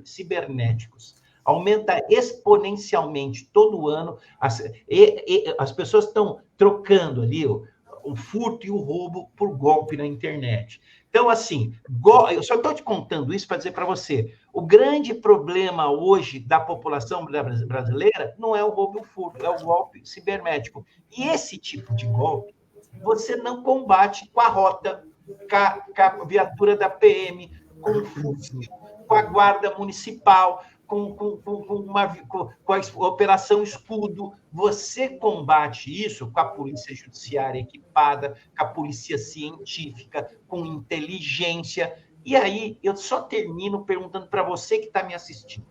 Speaker 3: cibernéticos. Aumenta exponencialmente todo ano, as pessoas estão trocando ali o furto e o roubo por golpe na internet. Então, assim, eu só estou te contando isso para dizer para você, o grande problema hoje da população brasileira não é o roubo e o furto, é o golpe cibernético. E esse tipo de golpe, você não combate com a rota, com a viatura da PM, com o fuzil, com a guarda municipal, com a Operação Escudo. Você combate isso com a polícia judiciária equipada, com a polícia científica, com inteligência. E aí, eu só termino perguntando para você que está me assistindo.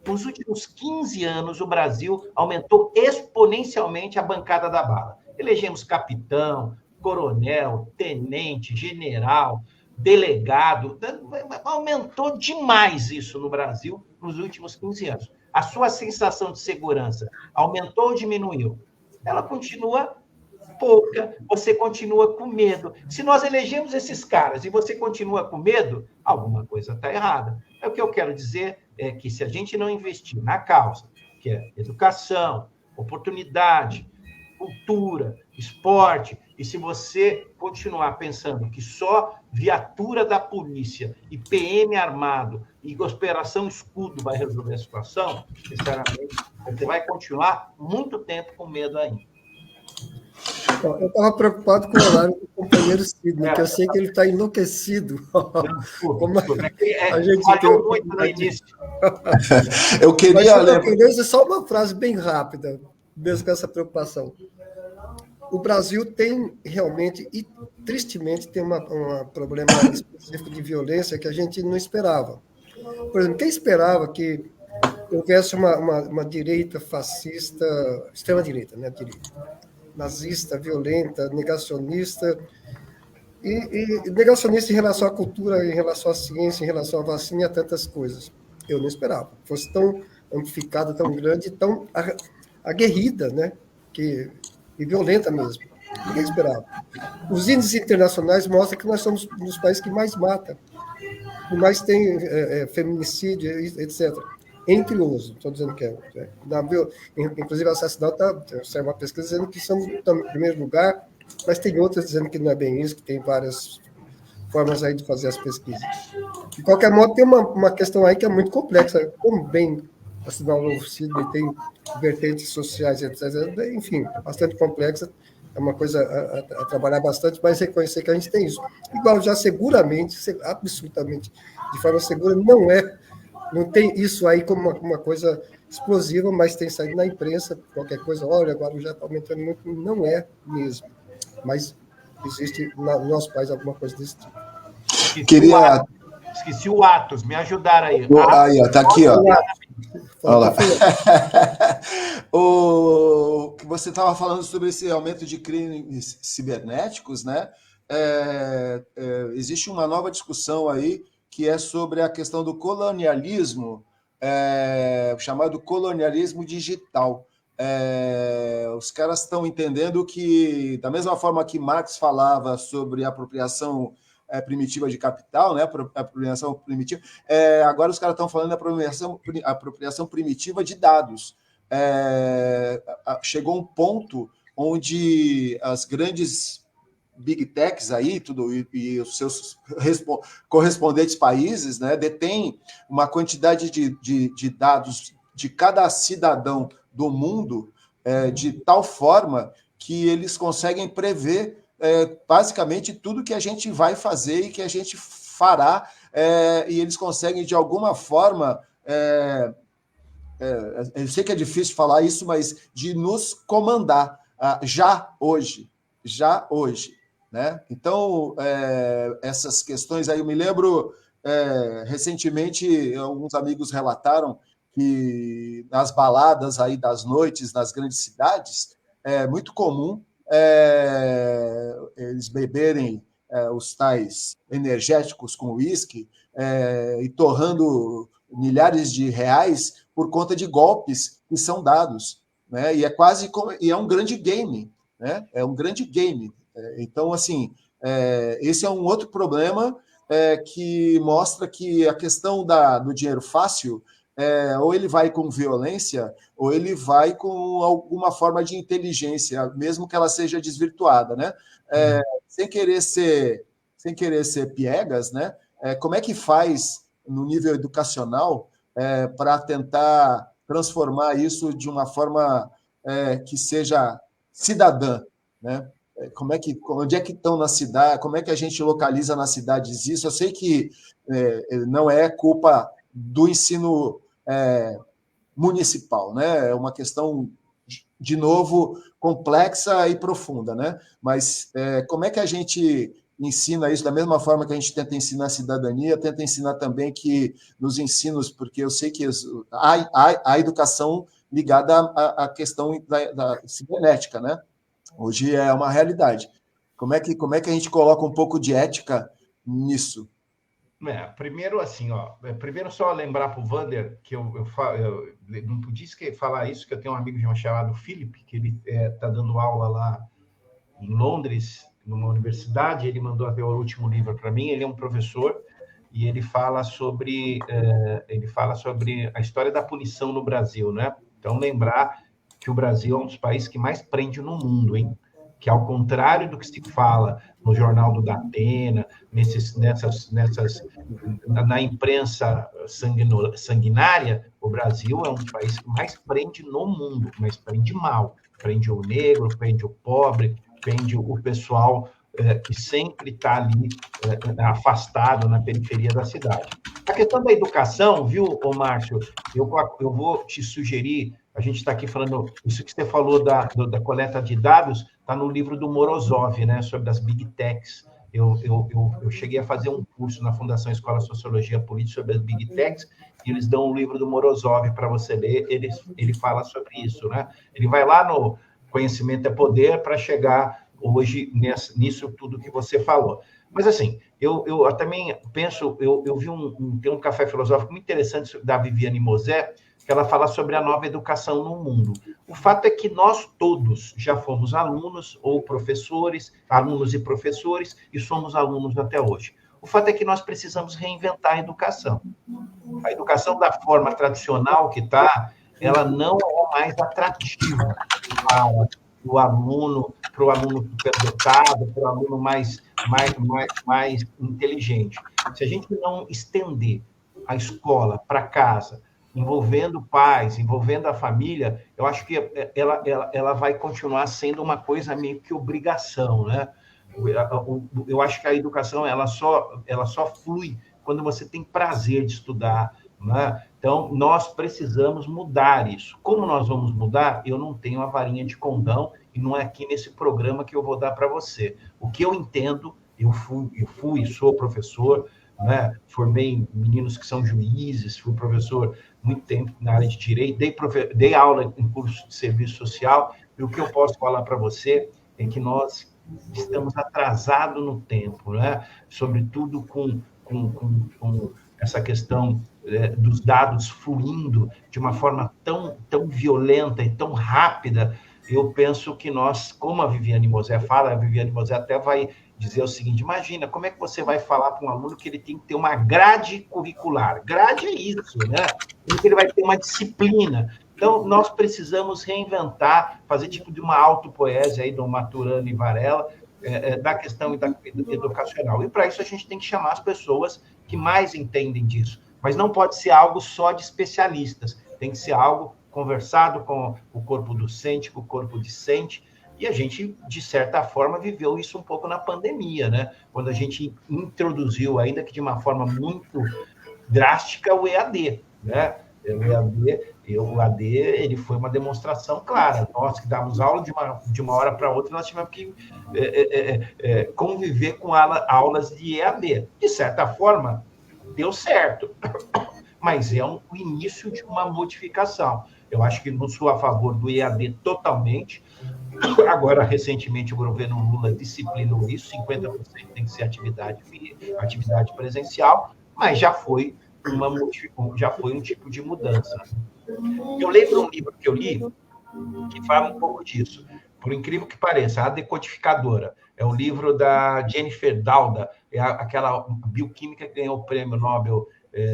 Speaker 3: Nos últimos 15 anos, o Brasil aumentou exponencialmente a bancada da bala. Elegemos capitão, coronel, tenente, general, delegado. Aumentou demais isso no Brasil nos últimos 15 anos. A sua sensação de segurança aumentou ou diminuiu? Ela continua pouca, você continua com medo. Se nós elegemos esses caras e você continua com medo, alguma coisa está errada. O que eu quero dizer é que se a gente não investir na causa, que é educação, oportunidade, cultura, esporte, e se você continuar pensando que só viatura da polícia e PM armado e Operação Escudo vai resolver a situação, sinceramente, você vai continuar muito tempo com medo ainda.
Speaker 1: Eu estava preocupado com o horário do companheiro Sidney, que eu sei que ele está enlouquecido.
Speaker 3: A gente falhou muito no início.
Speaker 2: Eu queria
Speaker 1: dizer só uma frase bem rápida, mesmo com essa preocupação. O Brasil tem realmente, e tristemente, tem um problema específico de violência que a gente não esperava. Por exemplo, quem esperava que houvesse uma direita fascista, extrema-direita, né? Nazista, violenta, negacionista, e negacionista em relação à cultura, em relação à ciência, em relação à vacina e a tantas coisas. Eu não esperava. Fosse tão amplificada, tão grande, tão aguerrida, né? E violenta mesmo. Ninguém esperava. Os índices internacionais mostram que nós somos um dos países que mais mata, que mais tem feminicídio, etc. Entre os, estou dizendo que é. Inclusive, assassinato, saiu uma pesquisa dizendo que estamos em primeiro lugar, mas tem outras dizendo que não é bem isso, que tem várias formas aí de fazer as pesquisas. De qualquer modo, tem uma questão aí que é muito complexa, como bem assinalou o Sidney, tem vertentes sociais, etc. Enfim, bastante complexa, é uma coisa a trabalhar bastante, mas reconhecer que a gente tem isso. Igual já seguramente, absolutamente, de forma segura, não tem isso aí como uma coisa explosiva, mas tem saído na imprensa, qualquer coisa, olha, agora já está aumentando muito, não é mesmo. Mas existe no nosso país alguma coisa desse tipo.
Speaker 3: Esqueci o Atos, me ajudaram aí.
Speaker 2: Aí, ó, tá aqui, ó. Olha lá. Você estava falando sobre esse aumento de crimes cibernéticos, né? Existe uma nova discussão aí que é sobre a questão do colonialismo, chamado colonialismo digital. Os caras estão entendendo que, da mesma forma que Marx falava sobre a apropriação primitiva de capital, né? Apropriação primitiva. Agora os caras estão falando da apropriação primitiva de dados. Chegou um ponto onde as grandes big techs aí, e os seus correspondentes países, né, detêm uma quantidade de dados de cada cidadão do mundo de tal forma que eles conseguem prever basicamente tudo que a gente vai fazer e que a gente fará, e eles conseguem, de alguma forma, eu sei que é difícil falar isso, mas de nos comandar já hoje, né? Então, essas questões aí, eu me lembro, recentemente, alguns amigos relataram que nas baladas aí das noites, nas grandes cidades, é muito comum eles beberem os tais energéticos com uísque e torrando milhares de reais por conta de golpes que são dados, né? E é quase como, e é um grande game, né? É um grande game. Então, assim, esse é um outro problema que mostra que a questão do dinheiro fácil ou ele vai com violência, ou ele vai com alguma forma de inteligência, mesmo que ela seja desvirtuada, né? Sem querer ser piegas, né? Como é que faz no nível educacional para tentar transformar isso de uma forma que seja cidadã, né? Onde é que estão na cidade? Como é que a gente localiza nas cidades isso? Eu sei que não é culpa do ensino municipal, né? É uma questão, de novo, complexa e profunda, né? Mas como é que a gente ensina isso da mesma forma que a gente tenta ensinar cidadania, tenta ensinar também que nos ensinos, porque eu sei que a educação ligada à questão da cibernética, né? Hoje é uma realidade. Como é que a gente coloca um pouco de ética nisso?
Speaker 3: Primeiro, assim, primeiro só lembrar para o Wander que eu não podia falar isso, que eu tenho um amigo chamado Philip, que ele está dando aula lá em Londres, numa universidade. Ele mandou até o último livro para mim. Ele é um professor e ele fala sobre a história da punição no Brasil, né? Então, lembrar que o Brasil é um dos países que mais prende no mundo, hein? Que, ao contrário do que se fala no jornal do Datena, na imprensa sanguinária, o Brasil é um dos países que mais prende no mundo, mas prende mal. Prende o negro, prende o pobre, prende o pessoal que sempre está ali afastado na periferia da cidade. A questão da educação, viu, Márcio, eu vou te sugerir, a gente está aqui falando, isso que você falou da coleta de dados, está no livro do Morozov, né, sobre as Big Techs. Eu cheguei a fazer um curso na Fundação Escola de Sociologia Política sobre as Big Techs, e eles dão um livro do Morozov para você ler, ele fala sobre isso, né? Ele vai lá no Conhecimento é Poder para chegar hoje nisso tudo que você falou. Mas, assim, eu também penso, eu vi tem um café filosófico muito interessante da Viviane Mosé, que ela fala sobre a nova educação no mundo. O fato é que nós todos já fomos alunos ou professores, alunos e professores, e somos alunos até hoje. O fato é que nós precisamos reinventar a educação. A educação da forma tradicional que está, ela não é mais atrativa para o aluno superdotado, para o aluno mais inteligente. Se a gente não estender a escola para casa, envolvendo pais, envolvendo a família, eu acho que ela vai continuar sendo uma coisa meio que obrigação, né? Eu acho que a educação ela só flui quando você tem prazer de estudar, né? Então, nós precisamos mudar isso. Como nós vamos mudar? Eu não tenho a varinha de condão e não é aqui nesse programa que eu vou dar para você. O que eu entendo, eu fui e sou professor, né? Formei meninos que são juízes, fui professor muito tempo na área de direito, dei aula em curso de serviço social, e o que eu posso falar para você é que nós estamos atrasados no tempo, né? Sobretudo com essa questão dos dados fluindo de uma forma tão violenta e tão rápida. Eu penso que nós, como a Viviane Mosé fala, a Viviane Mosé até vai dizer o seguinte: imagina, como é que você vai falar para um aluno que ele tem que ter uma grade curricular? Grade é isso, né? Ele vai ter uma disciplina. Então, nós precisamos reinventar, fazer tipo de uma autopoésia aí do Maturana e Varela, da questão educacional. E, para isso, a gente tem que chamar as pessoas que mais entendem disso. Mas não pode ser algo só de especialistas. Tem que ser algo conversado com o corpo docente, com o corpo discente. E a gente, de certa forma, viveu isso um pouco na pandemia, né? Quando a gente introduziu, ainda que de uma forma muito drástica, o EAD, né? O AD, ele foi uma demonstração clara. Nós que dávamos aula de uma hora para outra, nós tivemos que conviver com aulas de EAD. De certa forma, deu certo, mas é o início de uma modificação. Eu acho que não sou a favor do EAD totalmente. Agora, recentemente, o governo Lula disciplinou isso, 50% tem que ser atividade presencial, mas já foi um tipo de mudança. Eu lembro um livro que eu li que fala um pouco disso. Por incrível que pareça, A Decodificadora. É o livro da Jennifer Doudna, é aquela bioquímica que ganhou o prêmio Nobel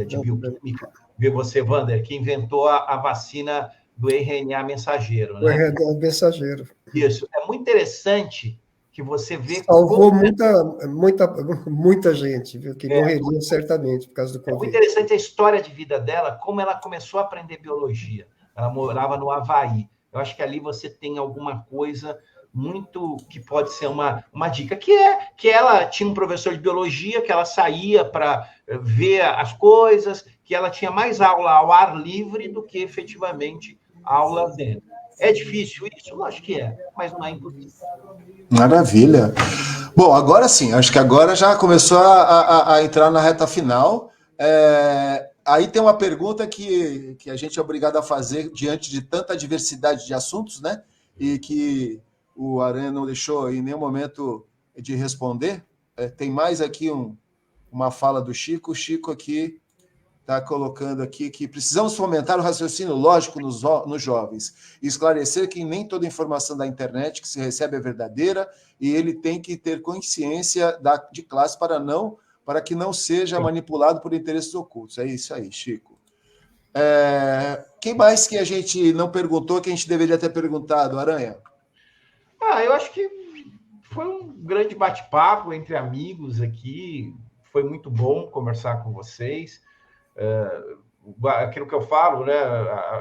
Speaker 3: de Bioquímica. Vê você, Wander, que inventou a vacina do RNA mensageiro. Né?
Speaker 1: O RNA mensageiro.
Speaker 3: Isso. É muito interessante que você vê...
Speaker 1: Salvou muita gente, viu, que morreria certamente por causa do Covid.
Speaker 3: É muito interessante a história de vida dela, como ela começou a aprender biologia. Ela morava no Havaí. Eu acho que ali você tem alguma coisa muito que pode ser uma dica, que ela tinha um professor de biologia, que ela saía para ver as coisas, que ela tinha mais aula ao ar livre do que efetivamente aula dentro. É difícil isso? Eu acho que é, mas não é impossível.
Speaker 2: Maravilha. Bom, agora sim, acho que agora já começou a entrar na reta final. Aí tem uma pergunta que a gente é obrigado a fazer diante de tanta diversidade de assuntos, né? E que o Aranha não deixou em nenhum momento de responder. Tem mais aqui uma fala do Chico. O Chico aqui está colocando aqui que precisamos fomentar o raciocínio lógico nos jovens e esclarecer que nem toda informação da internet que se recebe é verdadeira e ele tem que ter consciência de classe para que não seja manipulado por interesses ocultos. É isso aí, Chico. Quem mais que a gente não perguntou que a gente deveria ter perguntado, Aranha?
Speaker 3: Eu acho que foi um grande bate-papo entre amigos aqui. Foi muito bom conversar com vocês. Aquilo que eu falo, né?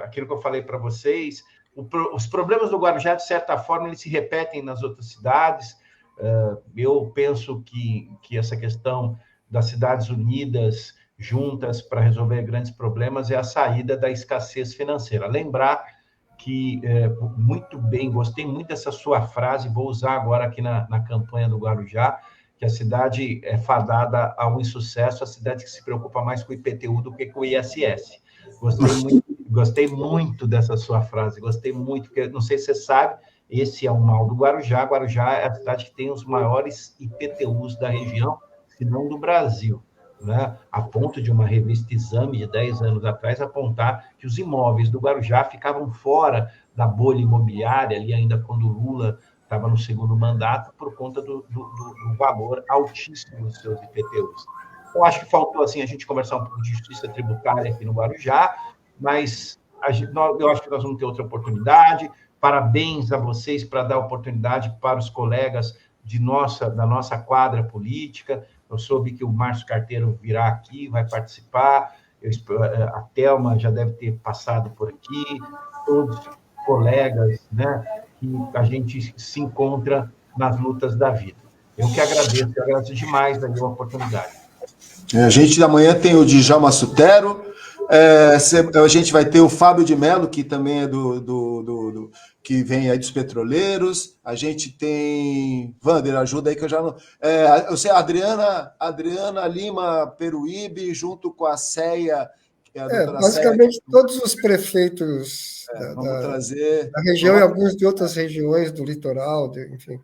Speaker 3: Aquilo que eu falei para vocês, os problemas do Guarujá, de certa forma, eles se repetem nas outras cidades. Eu penso que essa questão das cidades unidas, juntas, para resolver grandes problemas, é a saída da escassez financeira. Lembrar que, muito bem, gostei muito dessa sua frase, vou usar agora aqui na campanha do Guarujá, que a cidade é fadada ao insucesso, a cidade que se preocupa mais com o IPTU do que com o ISS. Gostei muito dessa sua frase, gostei muito, porque não sei se você sabe, esse é o mal do Guarujá. Guarujá é a cidade que tem os maiores IPTUs da região, se não do Brasil, né? A ponto de uma revista Exame de 10 anos atrás apontar que os imóveis do Guarujá ficavam fora da bolha imobiliária, ali ainda quando o Lula estava no segundo mandato, por conta do valor altíssimo dos seus IPTUs. Então, acho que faltou assim, a gente conversar um pouco de justiça tributária aqui no Guarujá, mas eu acho que nós vamos ter outra oportunidade. Parabéns a vocês para dar oportunidade para os colegas da nossa quadra política. Eu soube que o Márcio Carteiro virá aqui, vai participar. A Thelma já deve ter passado por aqui. Todos os colegas, né, que a gente se encontra nas lutas da vida. Eu agradeço demais a oportunidade.
Speaker 2: A gente amanhã tem o Djalma Sutero, a gente vai ter o Fábio de Mello, que também é que vem aí dos petroleiros. A gente tem. Wander, ajuda aí que eu já não. Eu sei, Adriana Lima Peruíbe, junto com a Ceia.
Speaker 1: Basicamente Ceia, todos os prefeitos da região e alguns de outras regiões do litoral, enfim.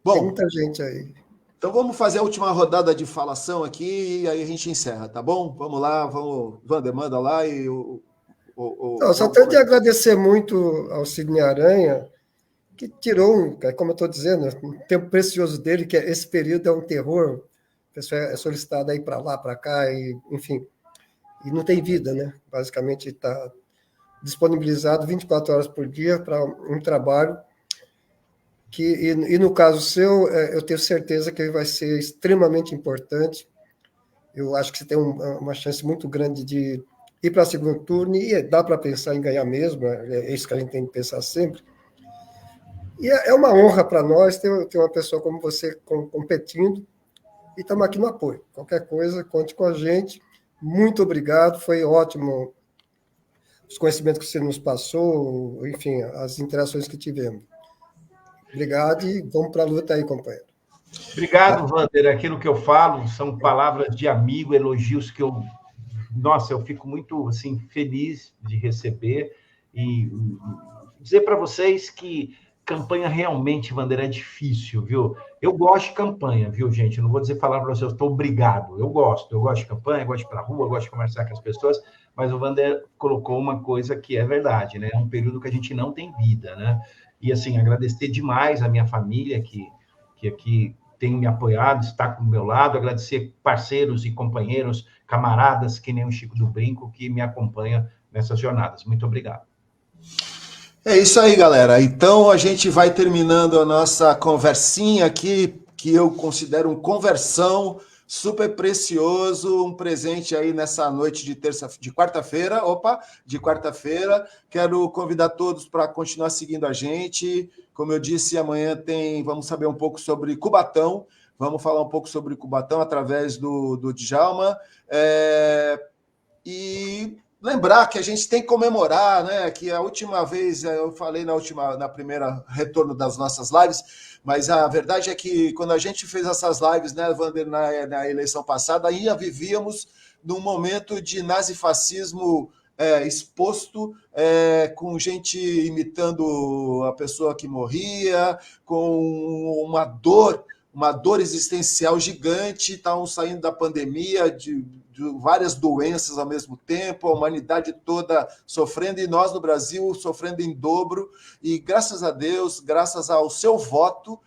Speaker 1: Bom, tem muita gente aí.
Speaker 2: Então vamos fazer a última rodada de falação aqui e aí a gente encerra, tá bom? Vamos lá, Wander, manda lá e
Speaker 1: só tenho de agradecer muito ao Sidney Aranha, que tirou, como eu estou dizendo, um tempo precioso dele, que esse período é um terror, a pessoa é solicitada aí para lá, para cá, e, enfim, e não tem vida, né? Basicamente está disponibilizado 24 horas por dia para um trabalho e no caso seu, eu tenho certeza que ele vai ser extremamente importante. Eu acho que você tem uma chance muito grande de ir para o segundo turno, e dá para pensar em ganhar mesmo, é isso que a gente tem que pensar sempre. E é uma honra para nós ter uma pessoa como você competindo, e estamos aqui no apoio. Qualquer coisa, conte com a gente. Muito obrigado, foi ótimo os conhecimentos que você nos passou, enfim, as interações que tivemos. Obrigado e vamos para a luta aí, companheiro.
Speaker 3: Obrigado, Wander. Aquilo que eu falo são palavras de amigo, elogios que eu fico muito assim, feliz de receber e dizer para vocês que campanha realmente, Wander, é difícil, viu? Eu gosto de campanha, viu, gente? Eu não vou falar para vocês, eu estou obrigado. Eu gosto de campanha, gosto de ir para a rua, gosto de conversar com as pessoas, mas o Wander colocou uma coisa que é verdade, né? É um período que a gente não tem vida, né? E, assim, agradecer demais a minha família que aqui tem me apoiado, está com o meu lado, agradecer parceiros e companheiros, camaradas, que nem o Chico do Brinco, que me acompanha nessas jornadas. Muito obrigado.
Speaker 2: É isso aí, galera. Então, a gente vai terminando a nossa conversinha aqui, que eu considero um conversão super precioso, um presente aí nessa noite de quarta-feira. Quero convidar todos para continuar seguindo a gente. Como eu disse, amanhã vamos saber um pouco sobre Cubatão. Vamos falar um pouco sobre Cubatão através do Djalma. e lembrar que a gente tem que comemorar, né? Que a última vez, eu falei na primeira retorno das nossas lives, mas a verdade é que quando a gente fez essas lives, né, Wander, na eleição passada, ainda vivíamos num momento de nazifascismo exposto, com gente imitando a pessoa que morria, com uma dor existencial gigante, estavam saindo da pandemia, de várias doenças ao mesmo tempo, a humanidade toda sofrendo, e nós no Brasil sofrendo em dobro, e graças a Deus, graças ao seu voto,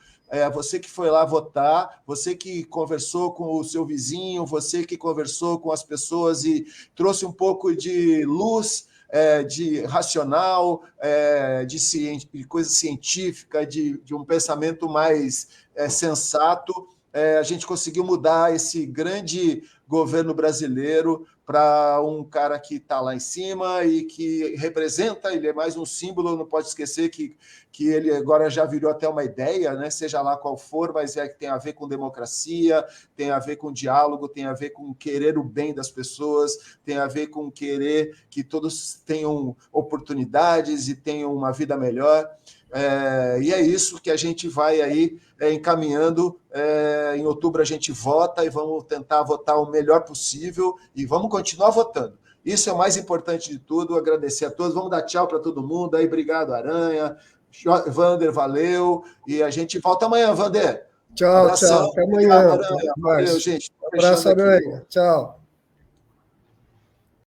Speaker 2: você que foi lá votar, você que conversou com o seu vizinho, você que conversou com as pessoas e trouxe um pouco de luz, de racional, de coisa científica, de um pensamento mais sensato, a gente conseguiu mudar esse grande governo brasileiro para um cara que está lá em cima e que representa, ele é mais um símbolo, não pode esquecer que ele agora já virou até uma ideia, né? Seja lá qual for, mas que tem a ver com democracia, tem a ver com diálogo, tem a ver com querer o bem das pessoas, tem a ver com querer que todos tenham oportunidades e tenham uma vida melhor. E é isso que a gente vai aí encaminhando. Em outubro a gente vota e vamos tentar votar o melhor possível e vamos continuar votando. Isso é o mais importante de tudo. Agradecer a todos. Vamos dar tchau para todo mundo aí. Obrigado, Aranha. Wander, valeu. E a gente volta amanhã, Wander.
Speaker 1: Tchau, abração. Tchau. Até amanhã.
Speaker 2: Obrigado, Aranha. Valeu, gente.
Speaker 1: Abraço, Aranha. Tchau.